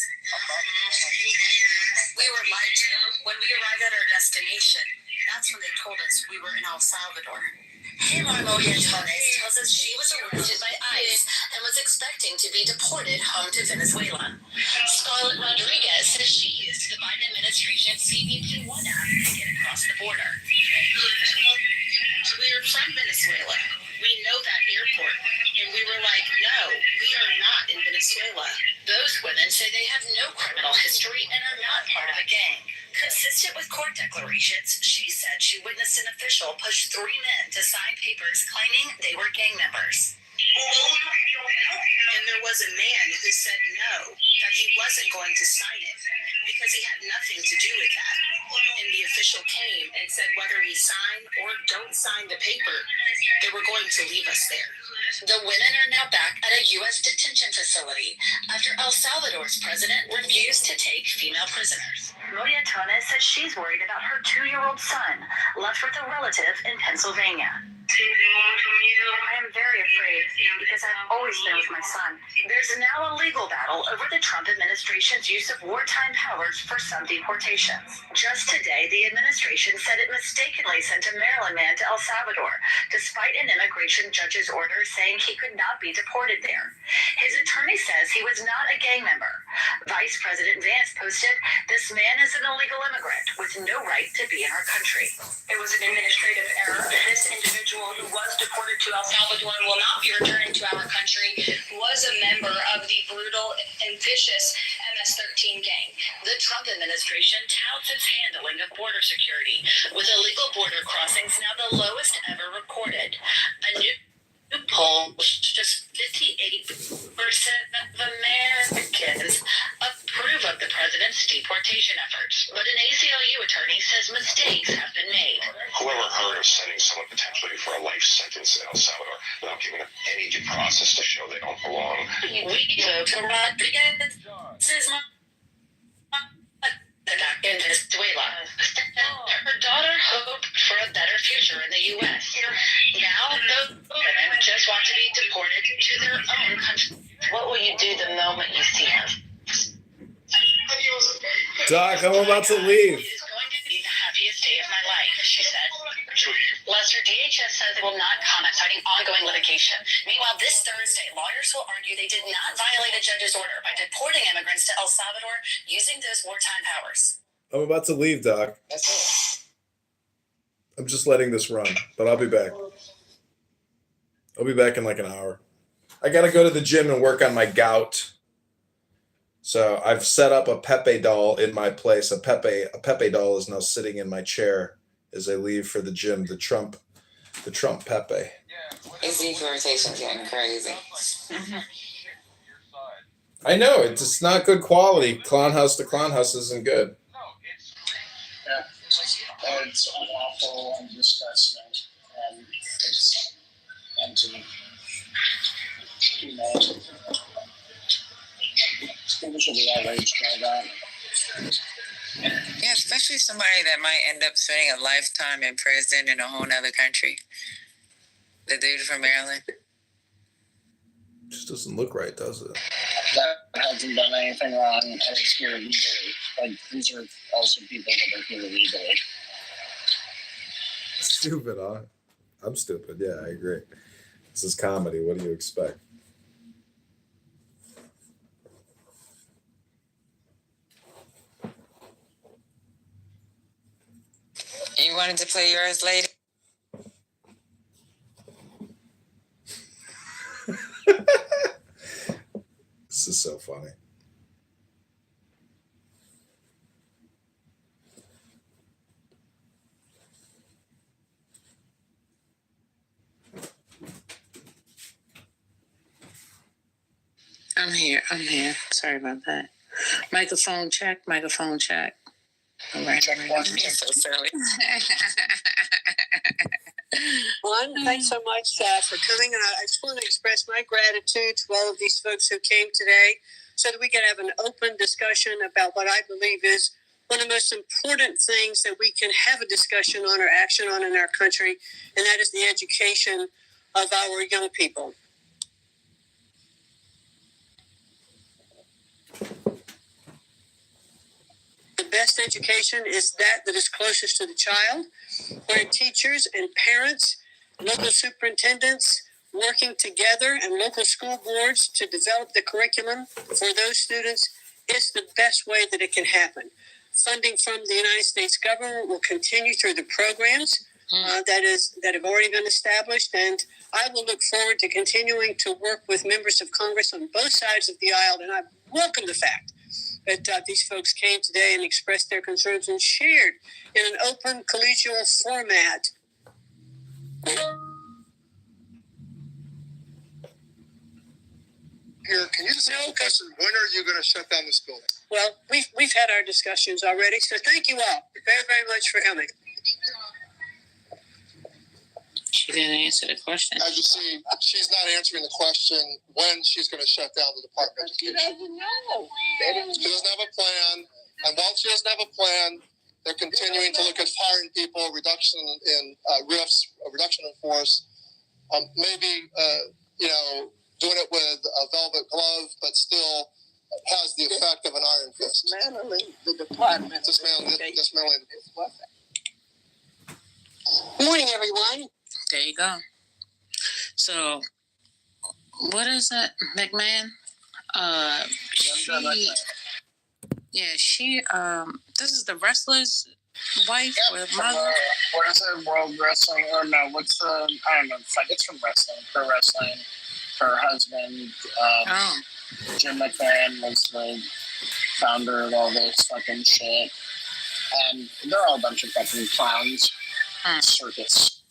We were lied to. When we arrived at our destination, that's when they told us we were in El Salvador. Maria Torres tells us she was arrested by ICE and was expecting to be deported home to Venezuela. Scarlett Rodriguez says she used the Biden administration's CBP-1 app to get across the border. We are from Venezuela. We know that airport. And we were like, no, we are not in Venezuela. Those women say they have no criminal history and are not part of a gang. Consistent with court declarations, she said she witnessed an official push 3 men to sign papers claiming they were gang members. And there was a man who said no, that he wasn't going to sign it because he had nothing to do with that. And the official came and said whether we sign or don't sign the paper, they were going to leave us there. The women are now back at a U.S. detention facility after El Salvador's president refused to take female prisoners. Maria Torres says she's worried about her 2-year-old son, left with a relative in Pennsylvania. I am very afraid because I've always been with my son. There's now a legal battle over the Trump administration's use of wartime powers for some deportations. Just today, the administration said it mistakenly sent a Maryland man to El Salvador, despite an immigration judge's order saying he could not be deported there. His attorney says he was not a gang member. Vice President Vance posted, "This man is an illegal immigrant with no right to be in our country." It was an administrative error. This individual who was deported to El Salvador and will not be returning to our country was a member of the brutal and vicious MS-13 gang. The Trump administration touts its handling of border security, with illegal border crossings now the lowest ever recorded. A new poll just 58% of Americans approve of the president's deportation efforts, but an ACLU attorney says mistakes have been made. Whoever heard of sending someone potentially for a life sentence in El Salvador without giving them any due process to show they don't belong? We vote for Rodriguez back in Venezuela. Her daughter hoped for a better future in the U.S. Now, those women just want to be deported to their own country. What will you do the moment you see him? Doc, I'm about to leave. It is going to be the happiest day of my life, she said. Lester, DHS says it will not comment, citing ongoing litigation. Meanwhile, this Thursday, lawyers will argue they did not violate a judge's order by deporting immigrants to El Salvador using those wartime powers. I'm about to leave, Doc. That's it. I'm just letting this run, but I'll be back. I'll be back in like an hour. I gotta go to the gym and work on my gout. So I've set up a Pepe doll in my place. A Pepe doll is now sitting in my chair as I leave for the gym. The Trump Pepe. His deportation's getting crazy. I know it's not good quality. Clown house to clown house isn't good. Yeah, it's unlawful and disgusting, and it's anti-humane. People should be outraged by that. Yeah, especially somebody that might end up spending a lifetime in prison in a whole other country. The dude from Maryland. Just doesn't look right, does it? That hasn't done anything wrong, and it's here legally. Like, these are also people that are here legally. Stupid, huh? I'm stupid. Yeah, I agree. This is comedy. What do you expect? You wanted to play yours, lady? This is so funny. I'm here. Sorry about that. Microphone check. All right. So silly. One, thanks so much for coming. And I just want to express my gratitude to all of these folks who came today so that we can have an open discussion about what I believe is one of the most important things that we can have a discussion on or action on in our country, and that is the education of our young people. The best education is that is closest to the child, where teachers and parents, local superintendents, working together and local school boards to develop the curriculum for those students is the best way that it can happen. Funding from the United States government will continue through the programs that have already been established, and I will look forward to continuing to work with members of Congress on both sides of the aisle, and I welcome the fact that these folks came today and expressed their concerns and shared in an open collegial format. Here, can you just ask a question? When are you going to shut down this building? Well, we've had our discussions already, so thank you all very, very much for coming. She didn't answer the question. As you see, she's not answering the question when she's going to shut down the Department of Education. She doesn't know. She doesn't have a plan, and while she doesn't have a plan, they're continuing to look at firing people, reduction in RIFs, reduction in force, maybe doing it with a velvet glove, but still has the effect of an iron fist. Dismantling the department. Dismantling. Good morning, everyone. There you go. So, what is that, McMahon? She this is the wrestler's wife or mother. What is it? World Wrestling? Or no? What's the? I don't know. It's from wrestling. Pro wrestling. Her husband, Jim McMahon, was the founder of all this fucking shit, and they're all a bunch of fucking clowns. Circus.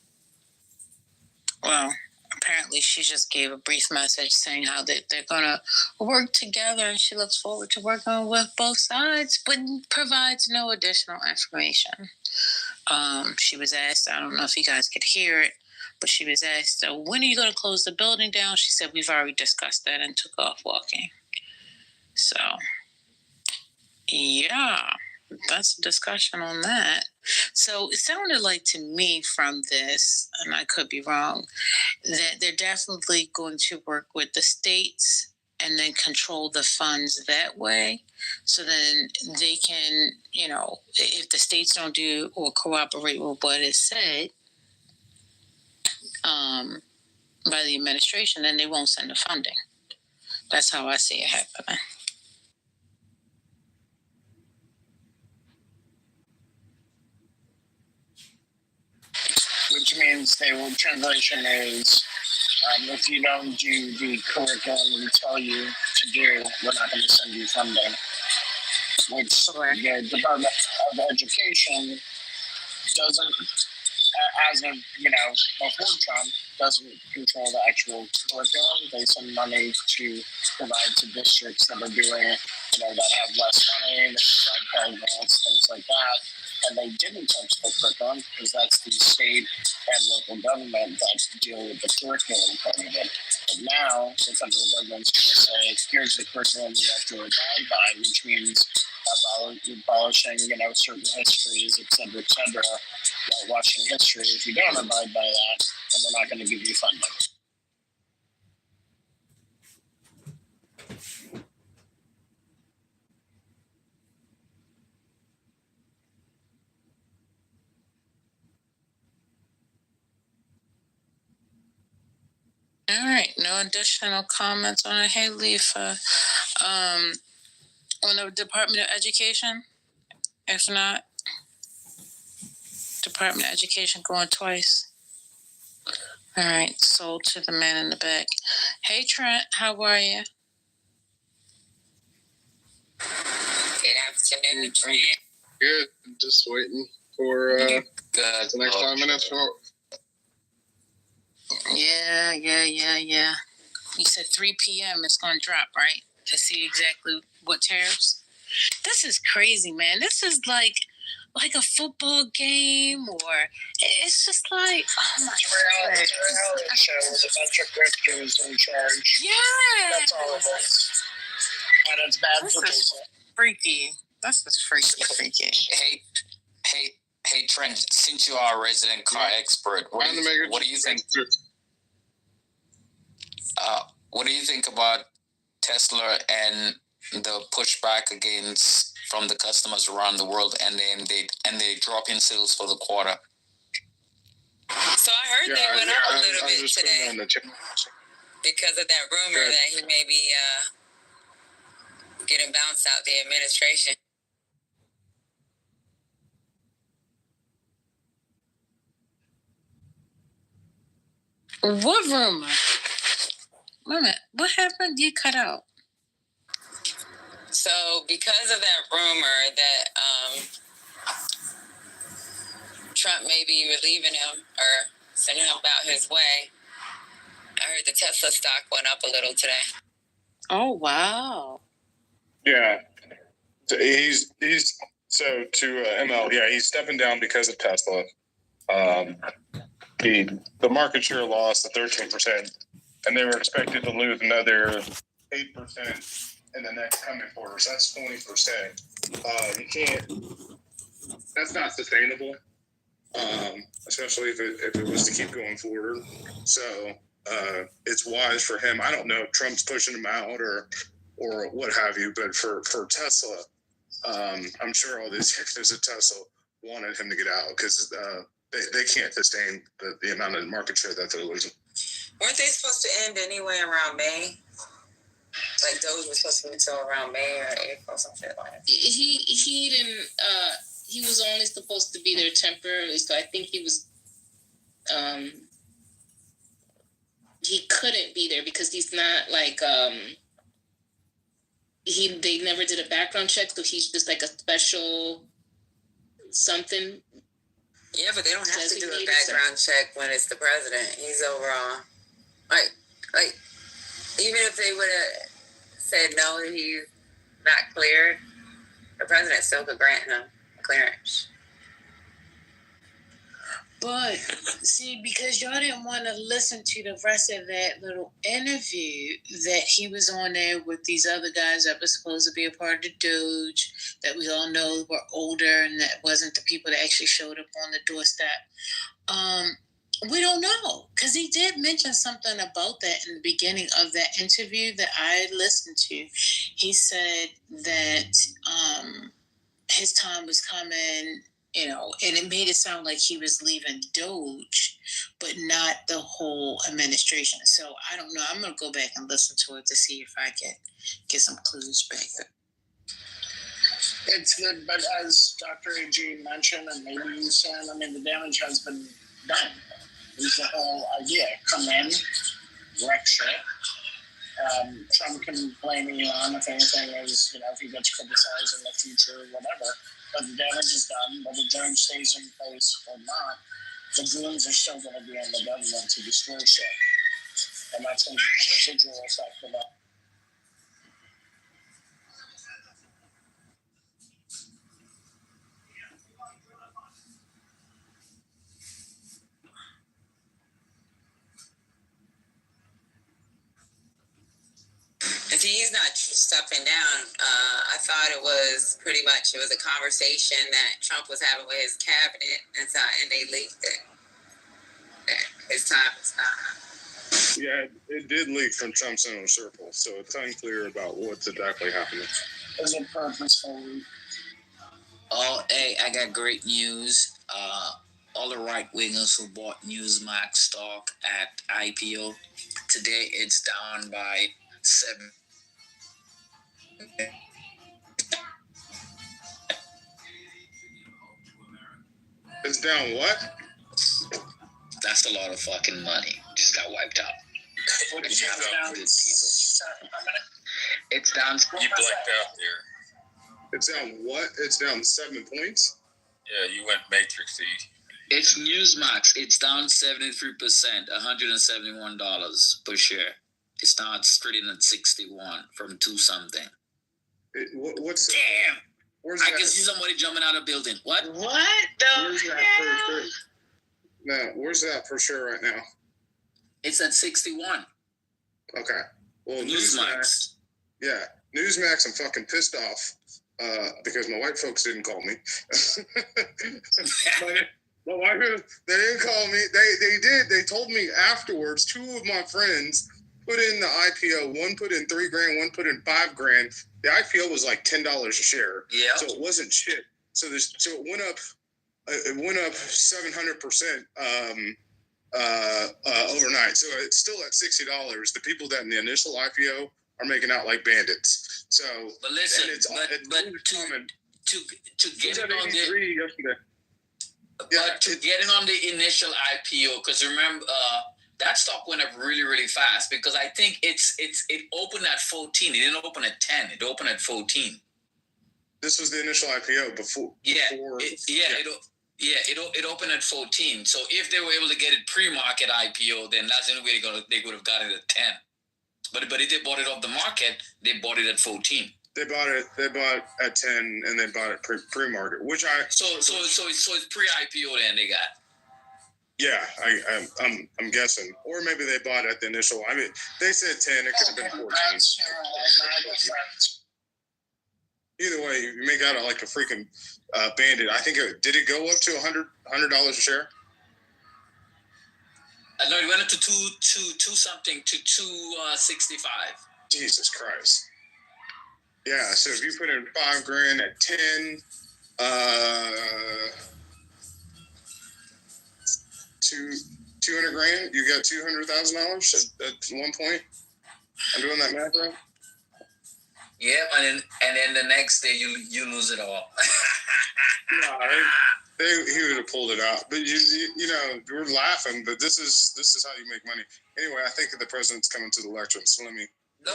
Well, apparently she just gave a brief message saying how they're going to work together, and she looks forward to working with both sides, but provides no additional information. She was asked, I don't know if you guys could hear it, but she was asked, when are you going to close the building down? She said, we've already discussed that, and took off walking. So, yeah, that's a discussion on that. So it sounded like to me from this, and I could be wrong, that they're definitely going to work with the states and then control the funds that way. So then they can, if the states don't do or cooperate with what is said by the administration, then they won't send the funding. That's how I see it happening. Which means translation is, if you don't do the curriculum we tell you to do, we're not going to send you funding. Which the Department of Education doesn't, as of, before Trump, doesn't control the actual curriculum. They send money to provide to districts that are doing, that have less money, they provide Pell Grants, things like that. And they didn't touch the curriculum because that's the state and local government that deal with the curriculum part of it. But now the federal government's going to say, here's the curriculum you have to abide by, which means abolishing, certain histories, et cetera, watching history. If you don't abide by that, then we're not going to give you funding. All right, no additional comments on it. Hey, Lefa, on the Department of Education? If not, Department of Education going twice. All right, sold to the man in the back. Hey, Trent, how are you? Good afternoon, Trent. Good, just waiting for the next 5 minutes. Yeah. You said 3 p.m. it's going to drop, right? to see exactly what tariffs. This is crazy, man. This is like a football game, or it's just like, oh my God. It's a reality show with a bunch of grifters in charge. Yeah. That's all it is. And it's bad for This is freaky. This is freaky. Hey, Trent, since you are a resident car expert, what do you think? What do you think about Tesla and the pushback against from the customers around the world, and then they drop in sales for the quarter? So I heard they went up a little bit today because of that rumor that he may be getting bounced out the administration. What rumor? Wait a minute. What happened? You cut out. So because of that rumor that Trump may be relieving him or sending him about his way, I heard the Tesla stock went up a little today. Oh, wow. Yeah. He's so to ML, yeah, he's stepping down because of Tesla. The market share lost to 13%, and they were expected to lose another 8% in the next coming quarters. That's 20%. You can't. That's not sustainable, especially if it was to keep going forward. So it's wise for him. I don't know if Trump's pushing him out or what have you, but for Tesla, I'm sure all these executives at Tesla wanted him to get out because they can't sustain the amount of market share that they're losing. Weren't they supposed to end anyway around May? Like those were supposed to be until around May or April, some shit like that. He didn't. He was only supposed to be there temporarily, so I think he was. He couldn't be there because he's not like they never did a background check, so he's just like a special something. Yeah, but they don't have to do a background check when it's the president. He's overall like even if they would have said no, he's not cleared, the president still could grant him clearance. But see, because y'all didn't want to listen to the rest of that little interview that he was on there with these other guys that were supposed to be a part of the Doge, that we all know were older and that wasn't the people that actually showed up on the doorstep. We don't know, because he did mention something about that in the beginning of that interview that I listened to. He said that his time was coming, and it made it sound like he was leaving Doge, but not the whole administration. So I don't know. I'm going to go back and listen to it to see if I get some clues back there. It's good, but as Dr. A.G. mentioned, and maybe you said, the damage has been done. Is the whole idea. Come in, wreck shit. Trump can blame Elon if anything is, if he gets criticized in the future, whatever. But the damage is done, whether Judge stays in place or not, the goons are still going to be in the government to destroy shit. And that's going to be a residual effect of that. If he's not stepping down, I thought it was a conversation that Trump was having with his cabinet, and they leaked it. His time is not. Yeah, it did leak from Trump's inner circle, so it's unclear about what's exactly happening. Is it purposeful? Hey, I got great news. All the right wingers who bought Newsmax stock at IPO, today it's down by 7. It's down what? That's a lot of fucking money. Just got wiped out. It's down. You blacked out there. It's down what? It's down 7 points? Yeah, you went matrixy. It's Newsmax. It's down 73%, $171 per share. It starts trading at 61 from 2 something. What's damn? Where's I that? can see somebody jumping out of a building. What? What the Where's that hell? No, where's that for sure right now? It's at 61. Okay. Well, Newsmax. Yeah, Newsmax. I'm fucking pissed off because my white folks didn't call me. My wife, they didn't call me. They did. They told me afterwards. 2 of my friends put in the IPO. One put in $3,000. One put in $5,000. The IPO was like $10 a share. Yeah. So it wasn't shit. So it went up. It went up 700% overnight. So it's still at $60. The people that in the initial IPO are making out like bandits. So, but listen, but to get it on the yesterday. But to get it on the initial IPO, because remember that stock went up really, really fast because I think it opened at 14. It didn't open at 10. It opened at 14. This was the initial IPO before. It opened at 14. So if they were able to get it pre-market IPO, then that's the only way they would have got it at 10. But if they bought it off the market, they bought it at 14. They bought at 10 and they bought it pre-market, which so it's pre-IPO then they got. Yeah, I'm guessing, or maybe they bought at the initial. I mean, they said 10. It could have been 14. Either way, you make out like a freaking bandit. I think did it go up to $100 a share? No, it went up to two something to 265. Jesus Christ. Yeah, so if you put in $5,000 at 10, $200,000, you got $200,000 at one point. I'm doing that math right. Yeah, and then the next day you lose it all. No, he would have pulled it out, but you know we're laughing, but this is how you make money. Anyway, I think the president's coming to the lecture, so let me. No.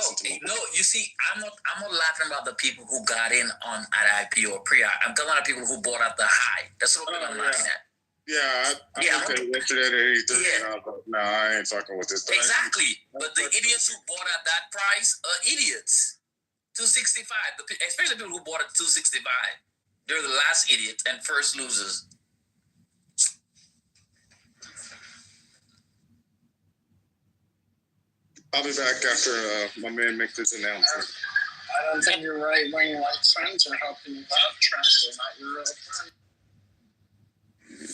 You see, I'm not laughing about the people who got in on at IPO or pre. I'm talking about people who bought at the high. That's what I'm laughing at. Yeah, I looked at it yesterday at 83. Yeah. No, I ain't fucking with this. Exactly, but the idiots who bought at that price are idiots. 265, especially people who bought at 265. They're the last idiots and first losers. I'll be back after my man makes this announcement. I don't think your right-wing white friends are helping you out, Trump. They're not your real friends.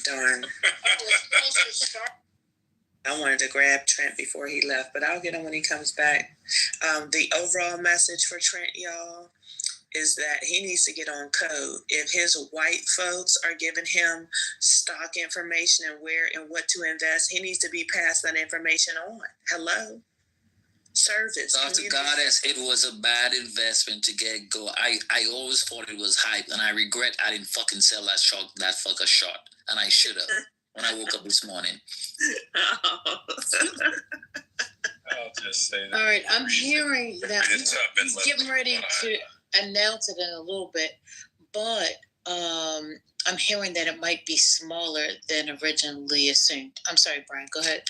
Darn. I wanted to grab Trent before he left, but I'll get him when he comes back. The overall message for Trent, y'all, is that he needs to get on code. If his white folks are giving him stock information and where and what to invest, he needs to be passed that information on. Hello? Service. Dr. Goddess, it was a bad investment to get go. I always thought it was hype, and I regret I didn't fucking sell that fucker short, and I should have when I woke up this morning. I'll just say that. All right, I'm hearing that he's getting ready to announce it in a little bit, but I'm hearing that it might be smaller than originally assumed. I'm sorry, Brian, go ahead.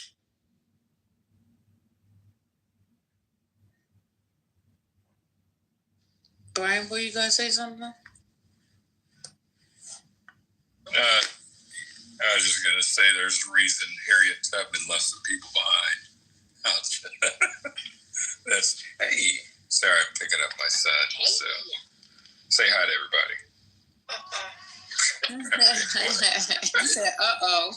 Brian, were you going to say something? I was just going to say there's a reason Harriet Tubman left some people behind. That's, hey, sorry, I'm picking up my son. So say hi to everybody. He said, uh-oh.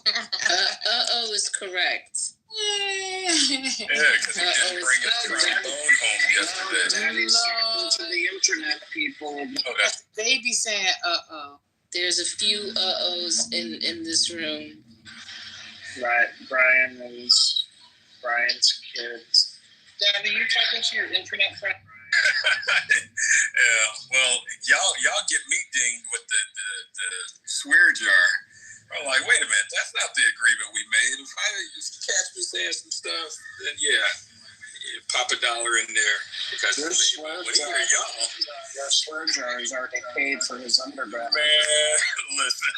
Uh-oh is correct. Yeah, because he didn't bring his phone home yesterday. That is to the internet people. Okay. They be saying, uh-oh. There's a few uh-ohs in this room. Right, Brian's kids. Dad, are you talking to your internet friend? Yeah, well, y'all get me dinged with the swear jar. I'm like, wait a minute, that's not the agreement we made. If catch me saying some stuff, then yeah, pop $1 in there. Because Your swear jar is already paid for his undergrad. Man, listen.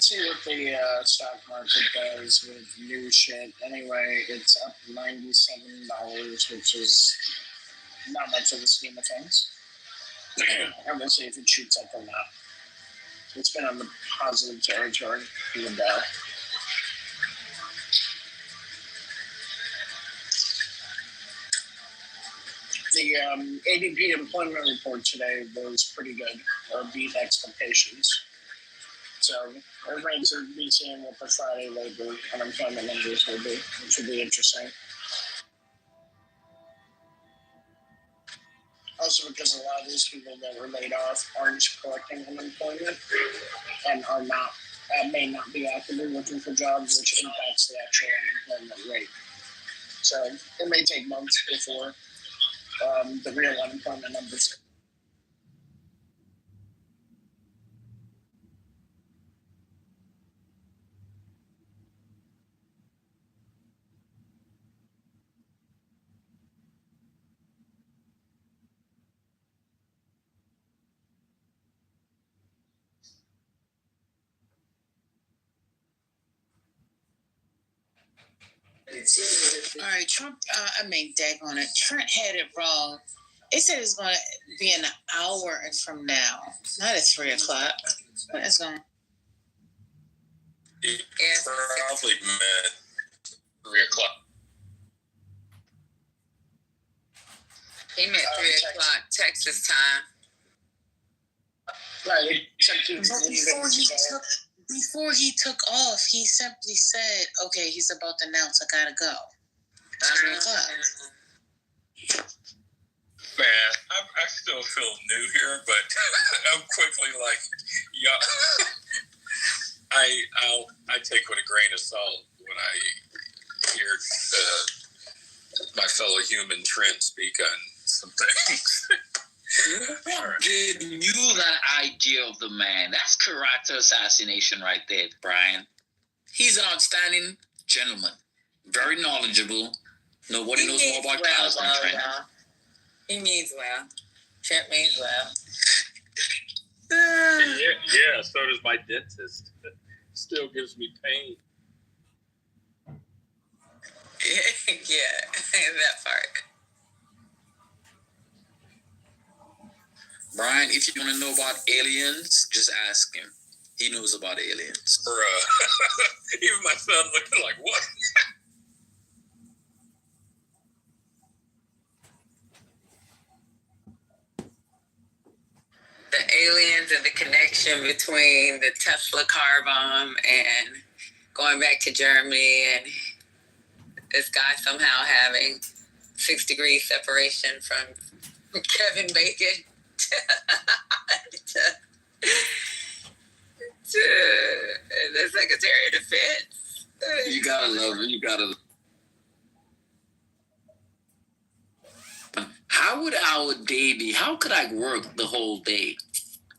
let's see what the stock market does with new shit. Anyway, it's up $97, which is not much of the scheme of things. I'm gonna see if it shoots up or not. It's been on the positive territory for the Dow. The ADP employment report today was pretty good, or beat expectations. So everybody's going to be seeing what the Friday labor unemployment numbers will be, which will be interesting. Also because a lot of these people that were laid off aren't collecting unemployment and are not, may not be actively looking for jobs, which impacts the actual unemployment rate. So it may take months before the real unemployment numbers. All right, Trump, daggone it. Trent had it wrong. It said it's going to be an hour from now, not at 3 o'clock. What is going on? It probably meant 3 o'clock. He meant 3 o'clock Texas time. Right. Before he took off, he simply said, okay, he's about to announce, I gotta go. It's 3 o'clock. Man, I still feel new here, but I'm quickly like, yeah. I take with a grain of salt when I hear my fellow human Trent speak on some things. Give you that idea of the man. That's character assassination right there, Brian. He's an outstanding gentleman, very knowledgeable. Nobody knows more about cars than Trent. He means well. Trent means well. Yeah, so does my dentist. Still gives me pain. Yeah, that part. Brian, if you want to know about aliens, just ask him. He knows about aliens. Bruh. Even my son looking like, what? The aliens and the connection between the Tesla car bomb and going back to Germany and this guy somehow having 6 degrees separation from Kevin Bacon to the Secretary of Defense. You gotta love him. You gotta. How would our day be? How could I work the whole day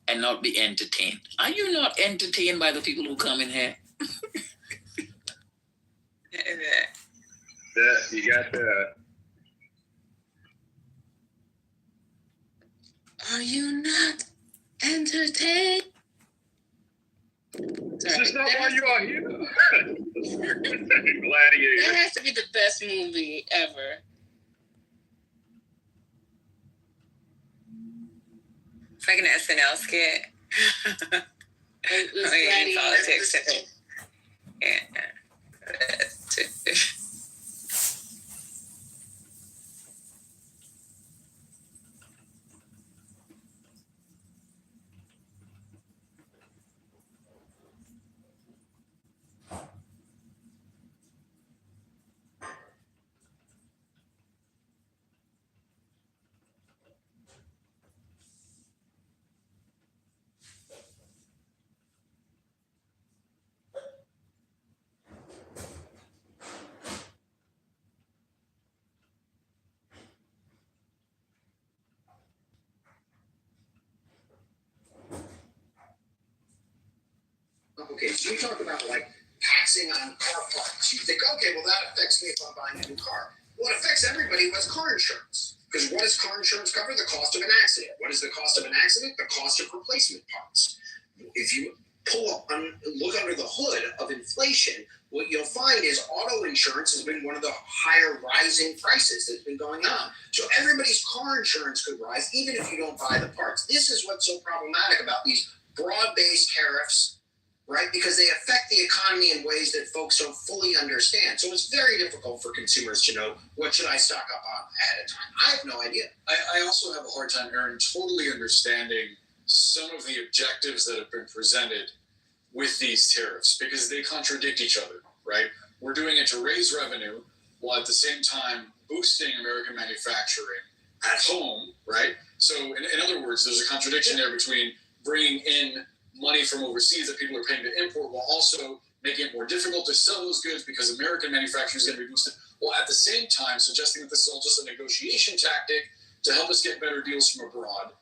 and not be entertained? Are you not entertained by the people who come in here? Yeah, you got that. Are you not entertained? This is not why you are here. Gladiator. That has to be the best movie ever. It's like an SNL skit. Politics. Yeah. Okay, so you talk about like taxing on car parts. You think, okay, well that affects me if I'm buying a new car. Well, it affects everybody who has car insurance. Because what does car insurance cover? The cost of an accident. What is the cost of an accident? The cost of replacement parts. If you look under the hood of inflation, what you'll find is auto insurance has been one of the higher rising prices that's been going on. So everybody's car insurance could rise, even if you don't buy the parts. This is what's so problematic about these broad-based tariffs, right? Because they affect the economy in ways that folks don't fully understand. So it's very difficult for consumers to know, what should I stock up on ahead of time? I have no idea. I also have a hard time, Aaron, totally understanding some of the objectives that have been presented with these tariffs, because they contradict each other, right? We're doing it to raise revenue while at the same time boosting American manufacturing at home, right? So in other words, there's a contradiction there between bringing in money from overseas that people are paying to import while also making it more difficult to sell those goods because American manufacturing is going to be boosted, while at the same time suggesting that this is all just a negotiation tactic to help us get better deals from abroad.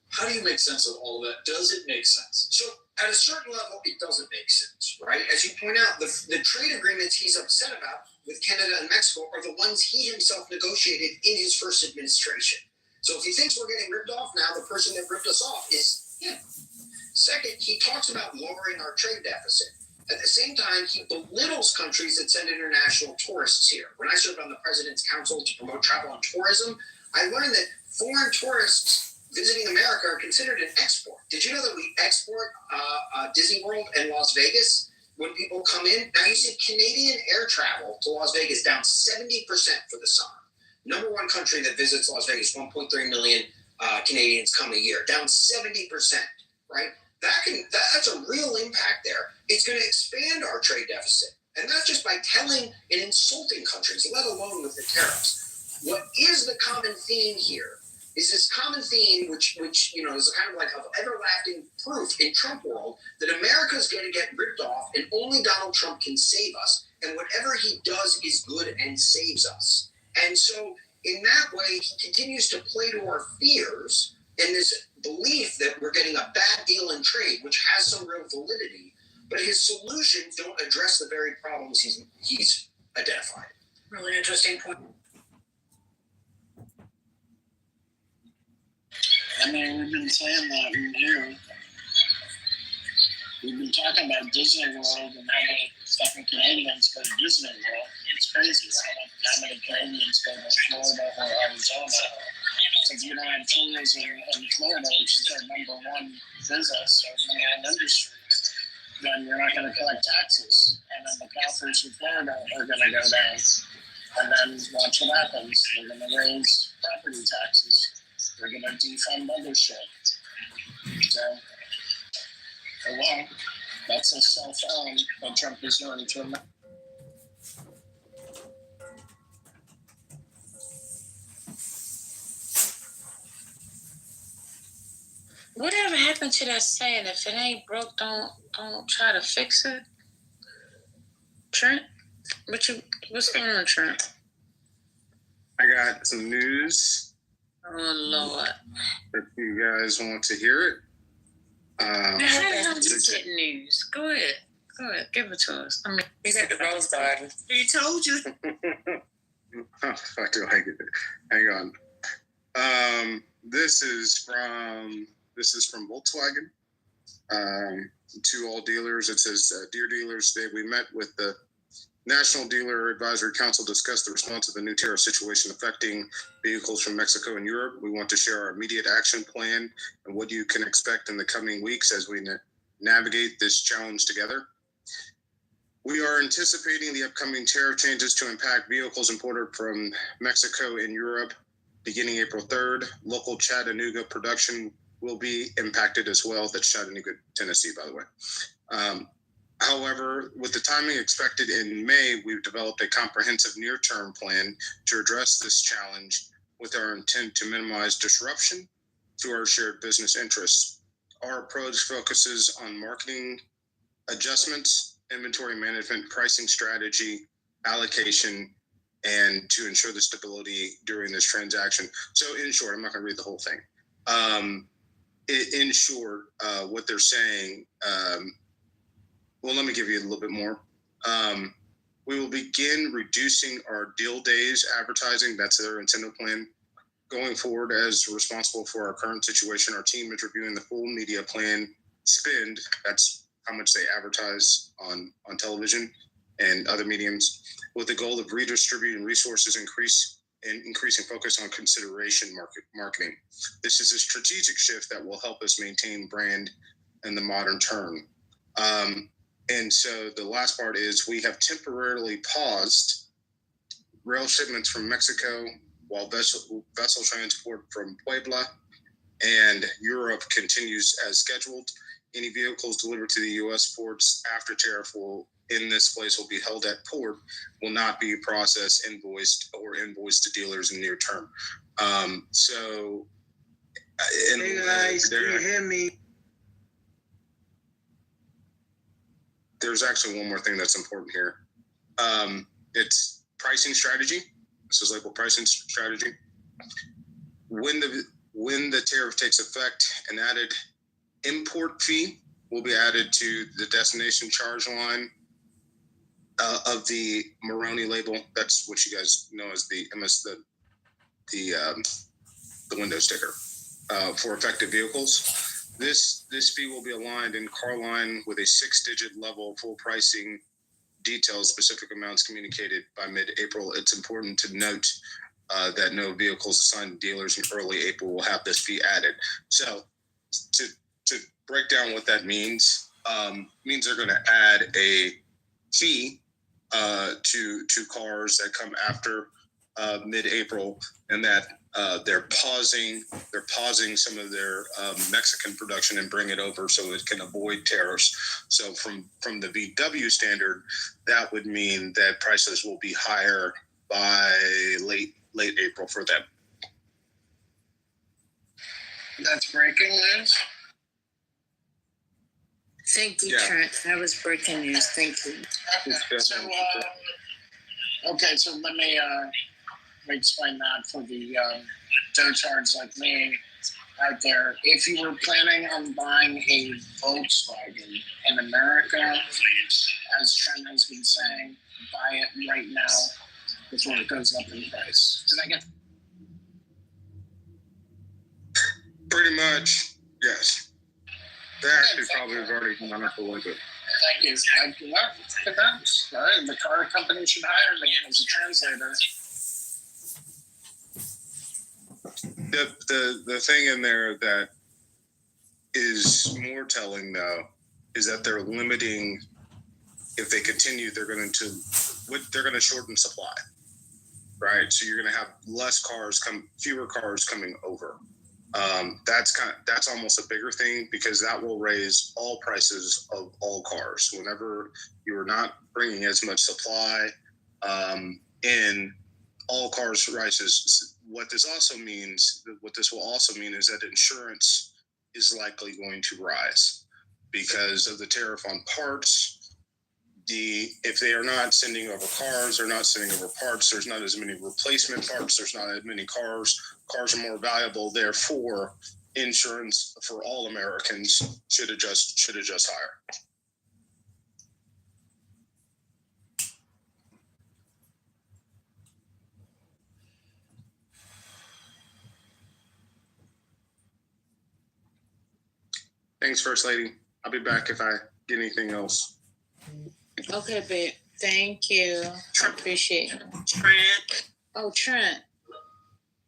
How do you make sense of all of that? Does it make sense? So at a certain level, it doesn't make sense, right? As you point out, the trade agreements he's upset about with Canada and Mexico are the ones he himself negotiated in his first administration. So if he thinks we're getting ripped off now, the person that ripped us off is him. Second, he talks about lowering our trade deficit. At the same time, he belittles countries that send international tourists here. When I served on the President's Council to promote travel and tourism, I learned that foreign tourists visiting America are considered an export. Did you know that we export Disney World and Las Vegas when people come in? Now, you see Canadian air travel to Las Vegas down 70% for the summer. Number one country that visits Las Vegas, 1.3 million Canadians come a year, down 70%, right? That's a real impact there. It's going to expand our trade deficit. And not just by telling and insulting countries, let alone with the tariffs. What is the common theme here is this common theme, which is a kind of like of everlasting proof in Trump world that America's going to get ripped off and only Donald Trump can save us. And whatever he does is good and saves us. And so in that way, he continues to play to our fears and this belief that we're getting a bad deal in trade, which has some real validity, but his solutions don't address the very problems he's identified. Really interesting point. I mean, we've been saying that in here. We've been talking about Disney World and how many fucking Canadians go to Disney World. It's crazy how many Canadians go to Florida or Arizona. So if you don't have tourism in Florida, which is their number one business or number one industry, then you're not going to collect taxes. And then the coffers in Florida are going to go down. And then watch what happens. They're going to raise property taxes. They're going to defund other shit. So, oh well, that's a self-own that Trump is doing to him. Whatever happened to that saying, if it ain't broke, don't try to fix it? Trent? What's going on, Trent? I got some news. Oh, Lord. If you guys want to hear it. How the hell did you get news? Go ahead. Give it to us. I mean, he's at the Rose Garden. He told you. Oh, fuck, do I get it? Hang on. This is from Volkswagen. To all dealers, it says, "Dear dealers, today we met with the National Dealer Advisory Council to discuss the response to the new tariff situation affecting vehicles from Mexico and Europe. We want to share our immediate action plan and what you can expect in the coming weeks as we navigate this challenge together. We are anticipating the upcoming tariff changes to impact vehicles imported from Mexico and Europe beginning April 3rd. Local Chattanooga production will be impacted as well. That's Chattanooga, Tennessee, by the way. However, with the timing expected in May, we've developed a comprehensive near-term plan to address this challenge with our intent to minimize disruption to our shared business interests. Our approach focuses on marketing adjustments, inventory management, pricing strategy, allocation, and to ensure the stability during this transaction." So in short, I'm not going to read the whole thing. In short, what they're saying, well, let me give you a little bit more. We will begin reducing our deal days advertising. That's their incentive plan. Going forward, as responsible for our current situation, our team is reviewing the full media plan spend. That's how much they advertise on television and other mediums, with the goal of redistributing resources, increasing focus on consideration marketing. This is a strategic shift that will help us maintain brand in the modern term. And so the last part is we have temporarily paused rail shipments from Mexico while vessel transport from Puebla and Europe continues as scheduled. Any vehicles delivered to the U.S. ports after tariff in this place will be held at port, will not be processed, invoiced to dealers in near term. Hey guys, can you hear me? There's actually one more thing that's important here. It's pricing strategy. This is labeled pricing strategy. When the tariff takes effect, an added import fee will be added to the destination charge line of the Moroni label. That's what you guys know as the window sticker for affected vehicles. This fee will be aligned in car line with a 6-digit level full pricing details, specific amounts communicated by mid-April. It's important to note that no vehicles assigned to dealers in early April will have this fee added. So to break down what that means they're going to add a fee to cars that come after mid-April, and that they're pausing some of their Mexican production and bring it over so it can avoid tariffs. So from the VW standard, that would mean that prices will be higher by late April for them. That's breaking news. Thank you, Trent. That was breaking news. Thank you. So let me explain that for the dotards like me out there. If you were planning on buying a Volkswagen in America, as Trent has been saying, buy it right now before it goes up in price. Did I get? Pretty much, yes. They actually probably have already gone up a little bit. Thank you. Look at that. All right, the car company should hire me as a translator. The thing in there that is more telling, though, is that they're limiting. If they continue, they're going to shorten supply, right? So you're going to have fewer cars coming over. That's almost a bigger thing, because that will raise all prices of all cars. Whenever you are not bringing as much supply in, all cars rises. What this will also mean is that insurance is likely going to rise because of the tariff on parts. If they are not sending over cars, they're not sending over parts. There's not as many replacement parts. There's not as many cars. Cars are more valuable. Therefore, insurance for all Americans should adjust higher. Thanks, First Lady. I'll be back if I get anything else. Okay, babe. Thank you. I appreciate it. Trent. Oh, Trent.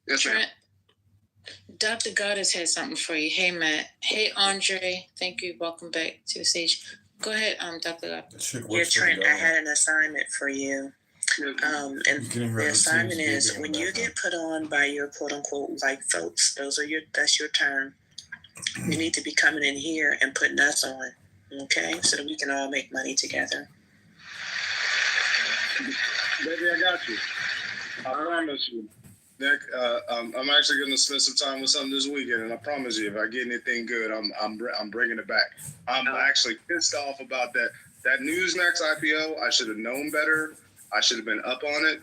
Yes, Trent. Dr. Goddess has something for you. Hey, Matt. Hey, Andre. Thank you. Welcome back to the stage. Go ahead, Dr. Goddess. Yeah, Trent, I had an assignment for you. And the assignment is, when you get put on by your quote unquote white folks, that's your term. You need to be coming in here and putting us on, okay? So that we can all make money together. Baby, I got you. I promise you. Nick, I'm actually going to spend some time with something this weekend, and I promise you, if I get anything good, I'm bringing it back. I'm actually pissed off about that Newsmax IPO. I should have known better. I should have been up on it.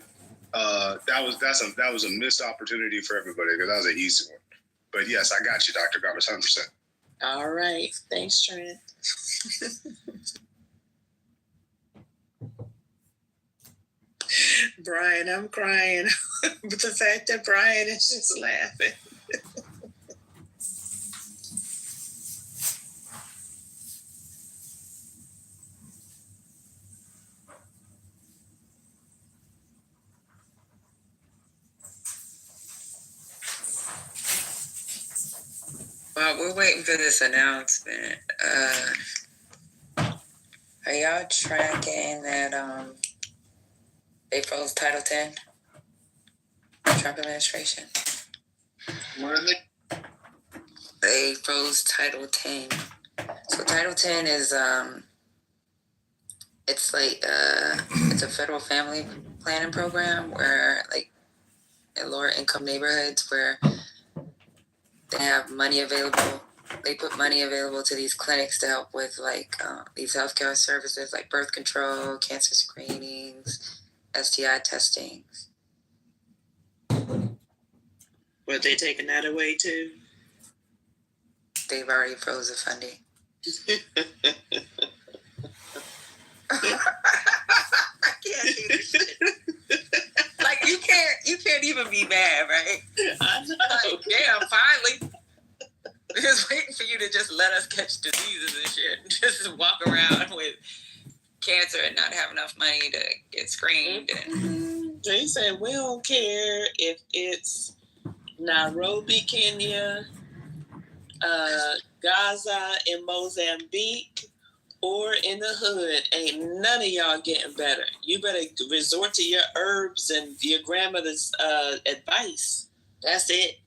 That was a missed opportunity for everybody, because that was an easy one. But yes, I got you, Dr. Goddess, 100%. All right. Thanks, Trent. Brian, I'm crying. But the fact that Brian is just laughing. Well, we're waiting for this announcement. Are y'all tracking that they froze Title 10? Trump administration. What are they? They froze Title 10. So Title 10 is it's like it's a federal family planning program where like in lower income neighborhoods where they have money available. They put money available to these clinics to help with like these healthcare services like birth control, cancer screenings, STI testing. Were they taking that away too? They've already froze the funding. I can't hear this shit. Like you can't even be mad, right? I know. Like, damn, finally. We're just waiting for you to just let us catch diseases and shit. Just walk around with cancer and not have enough money to get screened. And They said we don't care if it's Nairobi, Kenya, Gaza in Mozambique, or in the hood. Ain't none of y'all getting better. You better resort to your herbs and your grandmother's advice. That's it.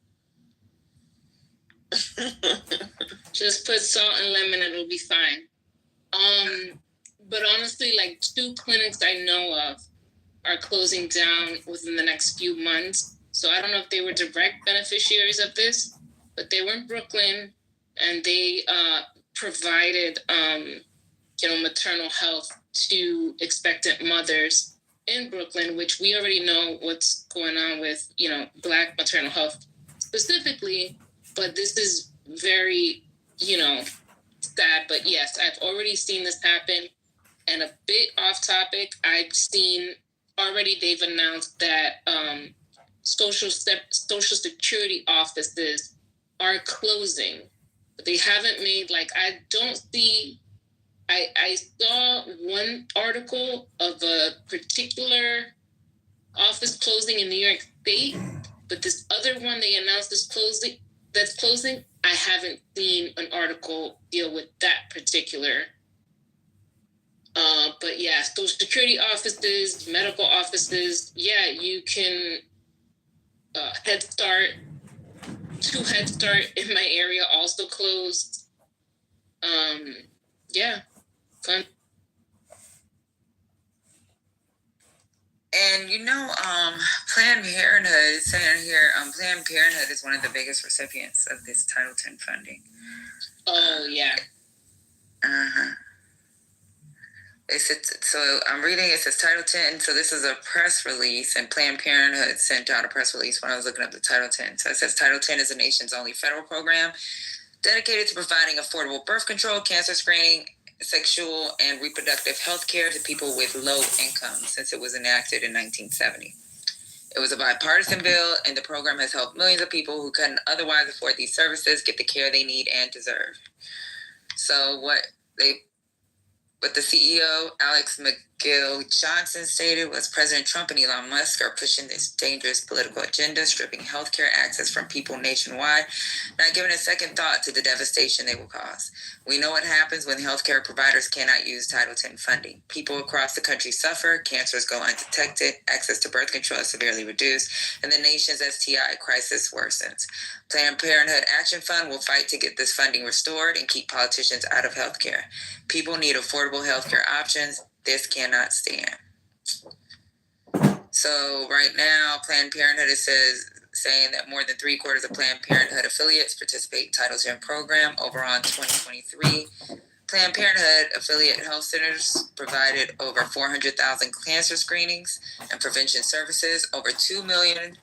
Just put salt and lemon and it'll be fine. But honestly, like 2 clinics I know of are closing down within the next few months. So I don't know if they were direct beneficiaries of this, but they were in Brooklyn and they provided, maternal health to expectant mothers in Brooklyn, which we already know what's going on with, Black maternal health specifically. But this is very, sad. But yes, I've already seen this happen. And a bit off topic, I've seen already they've announced that Social Security offices are closing. But they haven't made, I saw one article of a particular office closing in New York State, but this other one they announced that's closing, I haven't seen an article deal with that particular. But yeah, Social Security offices, medical offices, you can Head Start 2 Head Start in my area also closed. Fun. And Planned Parenthood is saying here, Planned Parenthood is one of the biggest recipients of this Title 10 funding. Oh, yeah. Uh-huh. So I'm reading, it says Title 10. So this is a press release, and Planned Parenthood sent out a press release when I was looking up the Title 10. So it says Title 10 is the nation's only federal program dedicated to providing affordable birth control, cancer screening, sexual and reproductive health care to people with low income since it was enacted in 1970. It was a bipartisan bill, and the program has helped millions of people who couldn't otherwise afford these services get the care they need and deserve. So what the CEO, Alex McGill Johnson, stated was President Trump and Elon Musk are pushing this dangerous political agenda, stripping healthcare access from people nationwide, not giving a second thought to the devastation they will cause. We know what happens when healthcare providers cannot use Title 10 funding. People across the country suffer, cancers go undetected, access to birth control is severely reduced, and the nation's STI crisis worsens. Planned Parenthood Action Fund will fight to get this funding restored and keep politicians out of healthcare. People need affordable healthcare options. This cannot stand. So right now, Planned Parenthood saying that more than 3/4 of Planned Parenthood affiliates participate in Title 10 program. Overall, in 2023, Planned Parenthood affiliate health centers provided over 400,000 cancer screenings and prevention services, over 2 million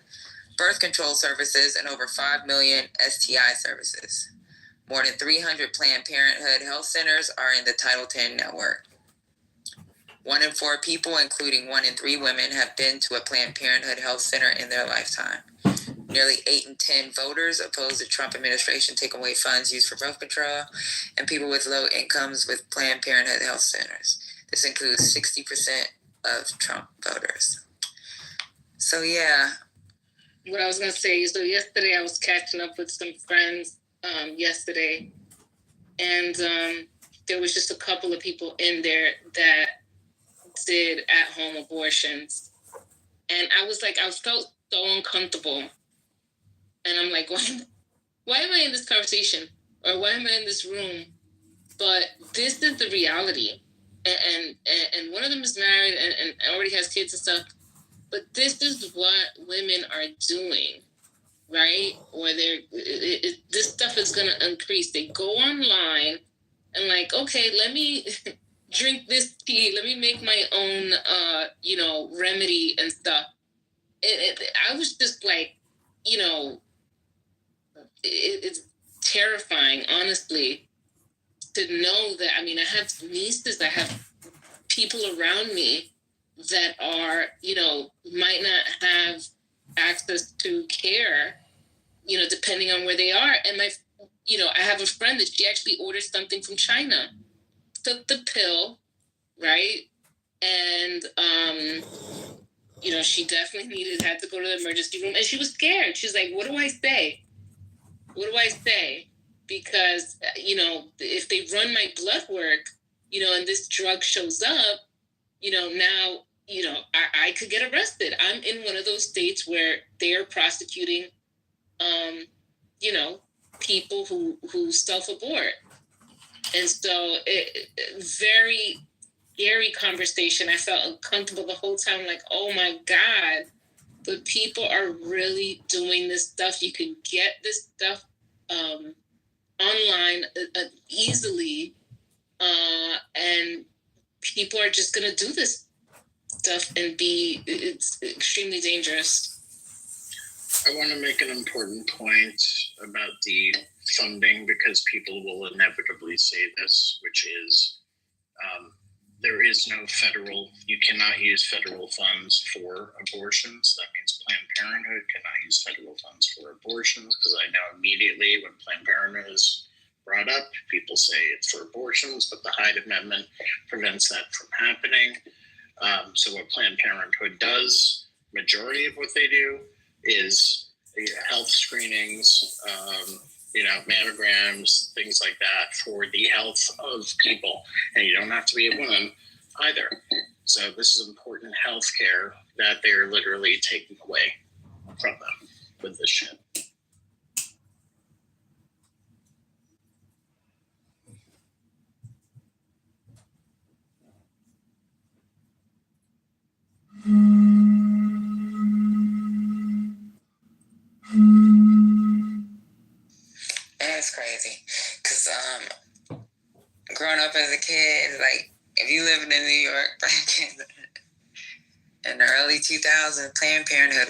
birth control services, and over 5 million STI services. More than 300 Planned Parenthood health centers are in the Title 10 network. 1 in 4 people, including 1 in 3 women, have been to a Planned Parenthood health center in their lifetime. Nearly 8 in 10 voters oppose the Trump administration taking away funds used for birth control, and people with low incomes with Planned Parenthood health centers. This includes 60% of Trump voters. So, yeah. What I was going to say is, so yesterday I was catching up with some friends yesterday, and there was just a couple of people in there that did at-home abortions, and I felt so uncomfortable, and I'm like, why am I in this conversation, or why am I in this room? But this is the reality, and one of them is married and already has kids and stuff. But this is what women are doing, right? Or this stuff is going to increase. They go online and like, okay, let me drink this tea. Let me make my own, remedy and stuff. I was just like, it's terrifying, honestly, to know that. I mean, I have nieces, I have people around me that are, might not have access to care, depending on where they are. And I have a friend that she actually ordered something from China, took the pill, right? And, she definitely had to go to the emergency room, and she was scared. She's like, what do I say? What do I say? Because, if they run my blood work, and this drug shows up, now, I could get arrested. I'm in one of those states where they're prosecuting, people who self-abort. And so very scary conversation. I felt uncomfortable the whole time, like, oh my God, but people are really doing this stuff. You can get this stuff online easily, and people are just going to do this stuff and it's extremely dangerous. I want to make an important point about the funding, because people will inevitably say this, which is there is no you cannot use federal funds for abortions. That means Planned Parenthood cannot use federal funds for abortions, because I know immediately when Planned Parenthood is brought up, people say it's for abortions, but the Hyde Amendment prevents that from happening. So what Planned Parenthood does, majority of what they do, is health screenings, mammograms, things like that for the health of people. And you don't have to be a woman either. So this is important health care that they're literally taking away from them with this shit. That's crazy. Because growing up as a kid, like, if you lived in New York back in the early 2000s, Planned Parenthood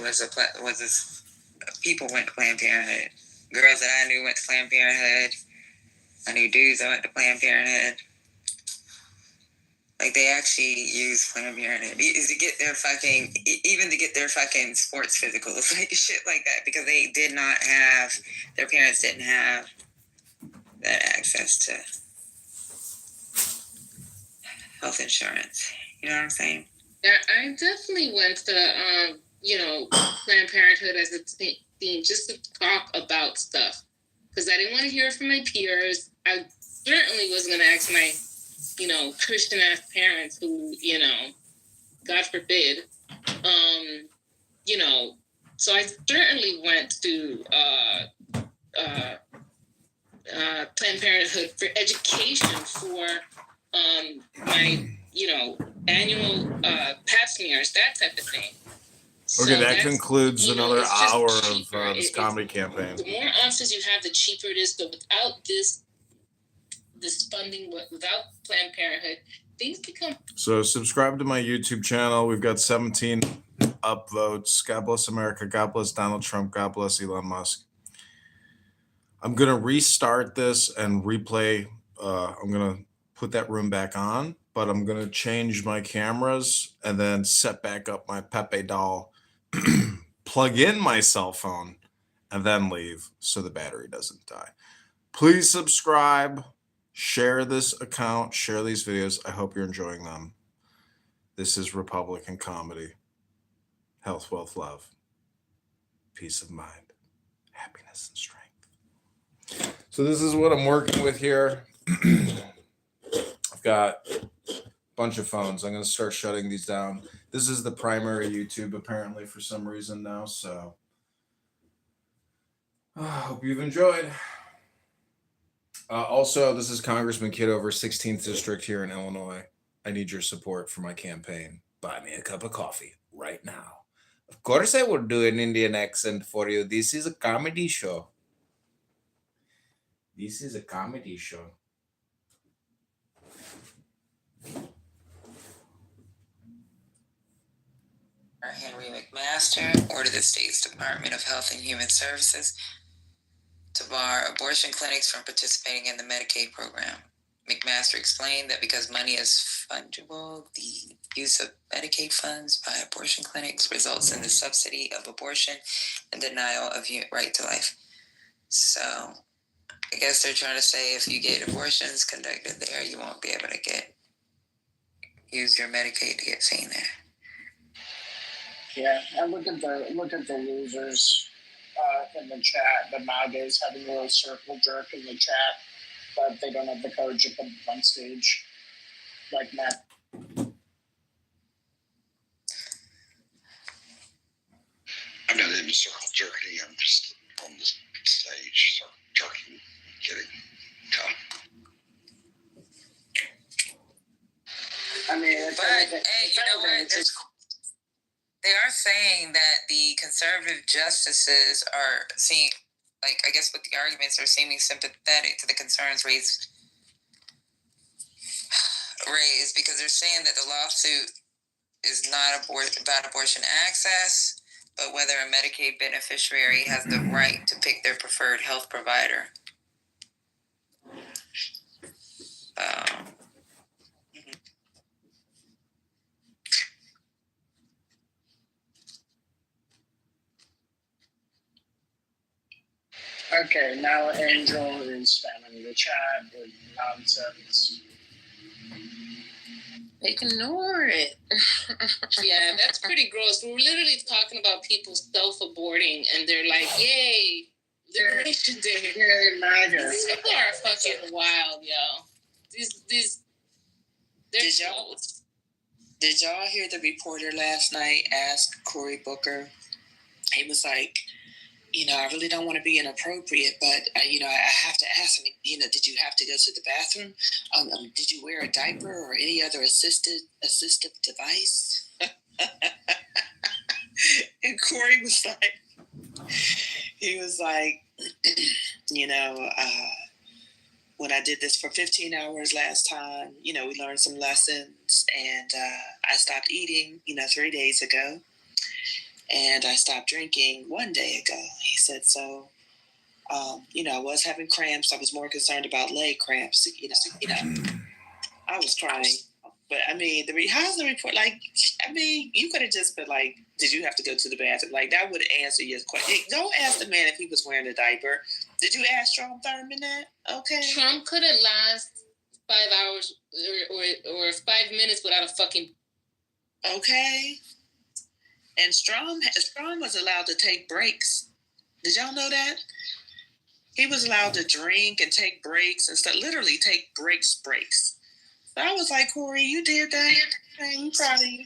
people went to Planned Parenthood. Girls that I knew went to Planned Parenthood. I knew dudes that went to Planned Parenthood. Like, they actually used Planned Parenthood to get their fucking sports physicals, like shit like that, because their parents didn't have that access to health insurance. You know what I'm saying? Yeah, I definitely went to, Planned Parenthood as a teen just to talk about stuff, because I didn't want to hear it from my peers. I certainly wasn't going to ask my Christian-ass parents who, God forbid, so I certainly went to Planned Parenthood for education, for my, annual pap smears, that type of thing. Okay, So that concludes another hour of this comedy The campaign. more options you have, the cheaper it is. So without this funding, without Planned Parenthood, things become... So subscribe to my YouTube channel. We've got 17 upvotes. God bless America. God bless Donald Trump. God bless Elon Musk. I'm going to restart this and replay. I'm going to put that room back on, but I'm going to change my cameras and then set back up my Pepe doll, plug in my cell phone, and then leave so the battery doesn't die. Please subscribe, share this account, share these videos. I hope you're enjoying them. This is Republican comedy. Health, wealth, love, peace of mind, happiness, and strength. So this is what I'm working with here. I've got a bunch of phones. I'm going to start shutting these down. This is the primary YouTube apparently for some reason now. So I hope you've enjoyed. Also, this is Congressman Kitover, 16th District here in Illinois. I need your support for my campaign. Buy me a cup of coffee right now. Of course, I will do an Indian accent for you. This is a comedy show. This is a comedy show. Henry McMaster ordered the state's Department of Health and Human Services to bar abortion clinics from participating in the Medicaid program. McMaster explained that because money is fungible, the use of Medicaid funds by abortion clinics results in the subsidy of abortion and denial of right to life. So I guess they're trying to say if you get abortions conducted there, you won't be able to use your Medicaid to get seen there. Yeah, and look at the losers in the chat. The MAGAs having a little circle jerk in the chat, but they don't have the courage to come on stage like Matt. I'm not into circle jerking. I'm just on the stage circle jerking. Kidding. I mean, but hey, you know what? They are saying that the conservative justices are seeing, like, I guess what the arguments are seeming sympathetic to the concerns raised because they're saying that the lawsuit is not about abortion access, but whether a Medicaid beneficiary has the right to pick their preferred health provider. Okay, now Angel is spamming the chat with nonsense. Ignore it. Yeah, that's pretty gross. We're literally talking about people self-aborting, and they're like, "Yay, Liberation Day!" Yay, MAGA. These people are fucking wild, yo. These. Did y'all hear the reporter last night ask Cory Booker? He was like, I really don't want to be inappropriate, but, I have to ask him, did you have to go to the bathroom? Did you wear a diaper or any other assistive device? And Cory was like, when I did this for 15 hours last time, we learned some lessons, and I stopped eating, 3 days ago. And I stopped drinking 1 day ago. He said, so, I was having cramps. I was more concerned about leg cramps. I was crying. But, how's the report? You could have just been like, did you have to go to the bathroom? That would answer your question. Don't ask the man if he was wearing a diaper. Did you ask Trump Thurman that? Okay. Trump couldn't last 5 hours or 5 minutes without a fucking... Okay. And Strom was allowed to take breaks. Did y'all know that? He was allowed to drink and take breaks and stuff. Literally take breaks. So I was like, Cory, you did that. I'm proud of you.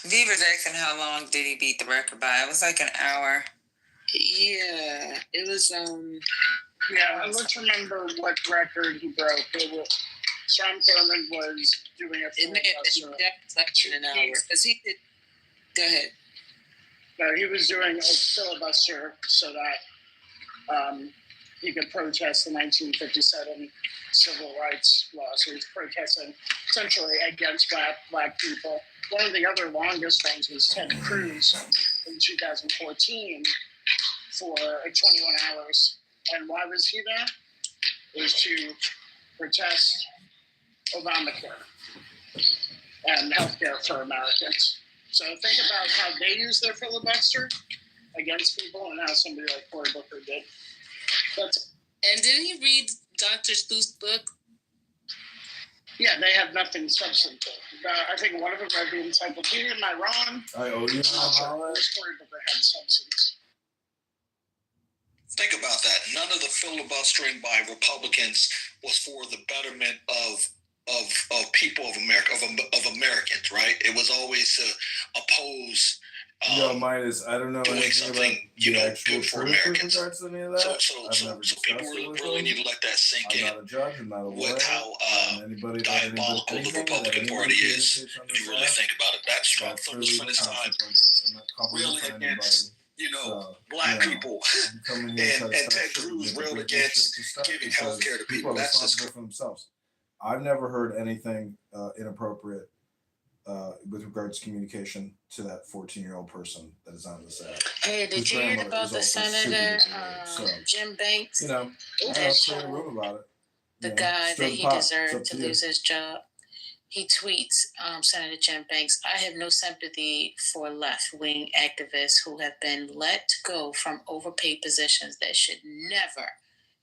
Beaver's asking how long did he beat the record by? It was like an hour. Yeah, it was. Yeah, let's remember what record he broke. Strom Thurmond was doing a filibuster. An hour. Because he did. Go ahead. No, he was doing a filibuster so that he could protest the 1957 civil rights law. So he was protesting essentially against black people. one of the other longest things was Ted Cruz in 2014 for 21 hours. And why was he there? It was to protest Obamacare and healthcare for Americans. So think about how they use their filibuster against people and how somebody like Cory Booker did. And did he read Dr. Seuss' book? Yeah, they have nothing substantive. I think one of them read the encyclopedia. Am I wrong? I owe you Cory Booker had substance. Think about that. None of the filibustering by Republicans was for the betterment of people of America, of Americans, right? It was always to oppose. Mine is I don't know doing something good for Americans. So people really need to let that sink I'm in. not a judge. I'm not a lawyer. With how diabolical the Republican Party is, if you really think about it. That's Trump spent his time really against black people, and Ted Cruz railed against giving health care to people. That's just for themselves. I've never heard anything inappropriate with regards to communication to that 14-year-old person that is on this app. Hey, did you hear about the senator, Jim Banks? I create a room about it. The guy that he deserved to lose his job. He tweets, Senator Jim Banks, I have no sympathy for left-wing activists who have been let go from overpaid positions that should never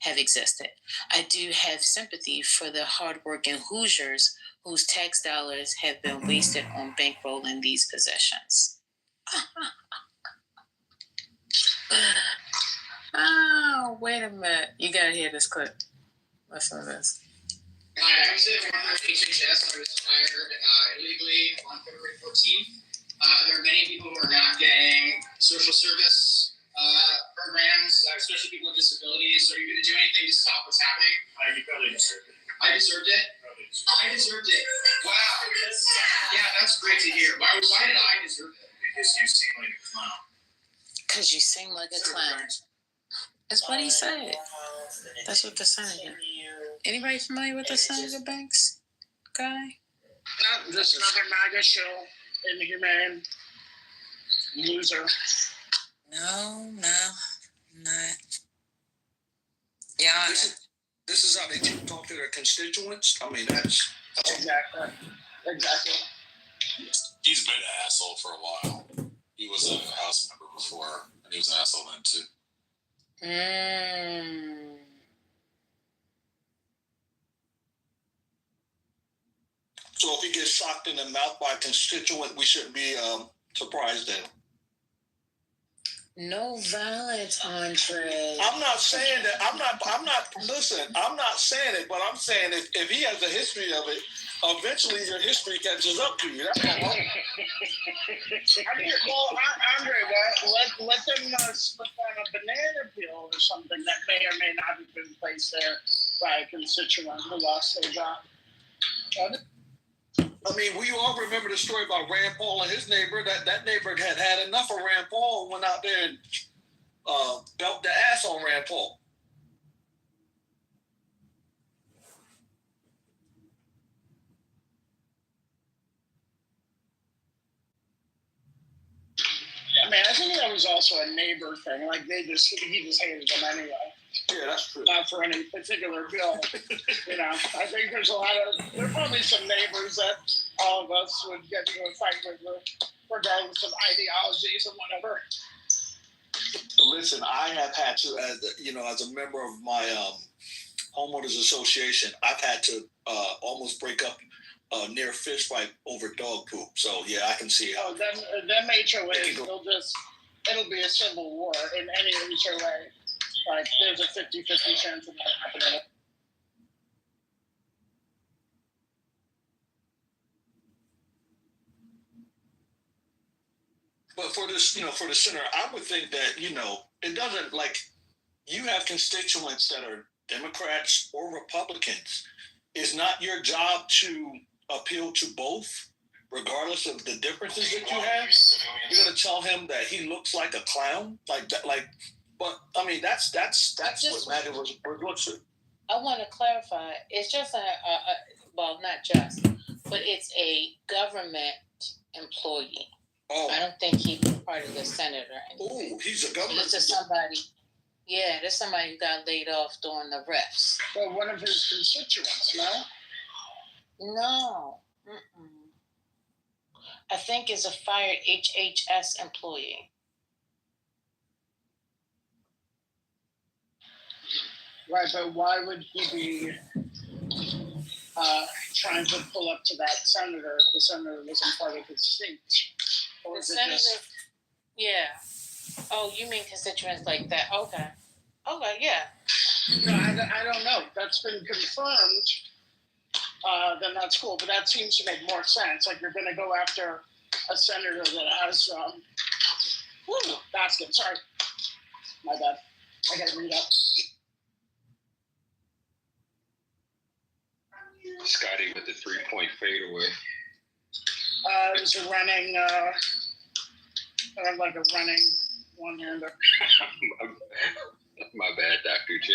have existed. I do have sympathy for the hardworking Hoosiers whose tax dollars have been wasted on bankrolling these positions. Oh, wait a minute. You gotta hear this clip. Listen to this. I was at HHS. I was hired illegally on February 14th. There are many people who are not getting social service programs, especially people with disabilities. Are you going to do anything to stop what's happening? You probably deserved it. I deserved it? I deserved it. Wow. Yeah, that's great to hear. Why did I deserve it? Because you seem like a clown. Because you seem like a clown. That's what he said. That's what the senator. Anybody familiar with the Senator Banks guy? No, just another MAGA show. Inhumane. Loser. No, not. Yeah. This is how they talk to their constituents. I mean, that's exactly. He's been an asshole for a while. He was a House member before, and he was an asshole then too. So if he gets socked in the mouth by a constituent, we shouldn't be surprised then. No violence, Andre. I'm not saying that. Listen, I'm not saying it, but I'm saying if he has a history of it, eventually your history catches up to you. That's all. Andre, let them slip on a banana peel or something that may or may not have been placed there by a constituent who lost their job. I mean, we all remember the story about Rand Paul and his neighbor. That neighbor had enough of Rand Paul and went out there and belt the ass on Rand Paul. I mean, I think that was also a neighbor thing. Like he just hated them anyway. Yeah, that's true. Not for any particular bill. I think there are probably some neighbors that all of us would get into a fight with, regardless of ideologies and whatever. Listen, I have had to, as a member of my homeowners association, I've had to almost break up a near fist fight over dog poop. So yeah, I can see how. Them HOAs, it'll be a civil war in any HOA. Like, there's a 50-50 chance of that happening. But for this, for the center, I would think that, it doesn't, like, you have constituents that are Democrats or Republicans. It's not your job to appeal to both, regardless of the differences that you have. You're going to tell him that he looks like a clown, like that, like. But I mean, that's what MAGA was looks at. I want to clarify. It's just not just, but it's a government employee. Oh. I don't think he's part of the Senate or anything. Oh, he's a government. This is somebody. Yeah, there's somebody who got laid off during the refs. Well, one of his constituents, no? No. Mm-mm. I think it's a fired HHS employee. Right, but why would he be trying to pull up to that senator if the senator wasn't part of his state? Or The is it senator, just... yeah. Oh, you mean constituents like that? Okay. Okay, yeah. No, I don't know. That's been confirmed. Then that's cool. But that seems to make more sense. Like, you're going to go after a senator that has basket. Sorry, my bad. I got to read up. Scotty with the 3-point fadeaway. It was a running, like a running one-hander. My bad, Dr. J.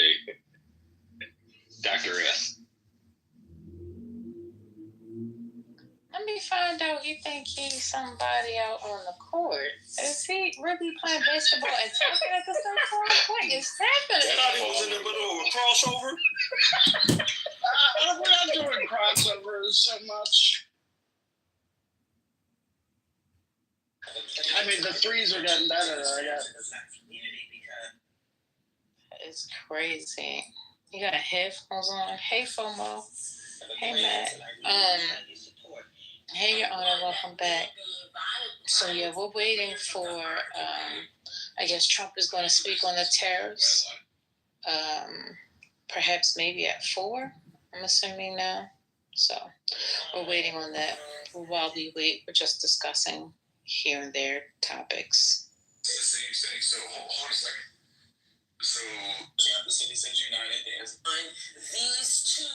Dr. S. Let me find out. You think he's somebody out on the court? Is he really playing basketball and talking at the same time? What is happening? I thought he was in the middle of a crossover. We're not doing crossovers so much. I mean, the threes are getting better, I guess. It's crazy. You got headphones on. Hey, FOMO. Hey, Matt. Hey, Your Honor. Welcome back. So, yeah, we're waiting for, I guess Trump is going to speak on the tariffs. Perhaps maybe at 4, I'm assuming now. So, we're waiting on that. While we wait, we're just discussing here and there topics. It's the same thing. So, hold on a second. So, Campus Citizens United is on these two.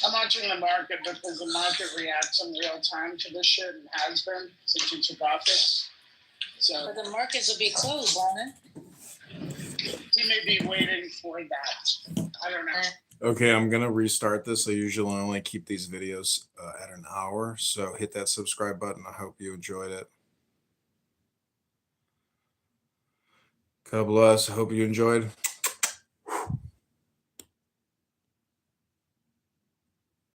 I'm watching the market because the market reacts in real time to this shit and has been since you took office. So, But the markets will be closed, won't it? he may be waiting for that. I don't know. Okay, I'm going to restart this. I usually only keep these videos at an hour. So hit that subscribe button. I hope you enjoyed it. God bless. I hope you enjoyed.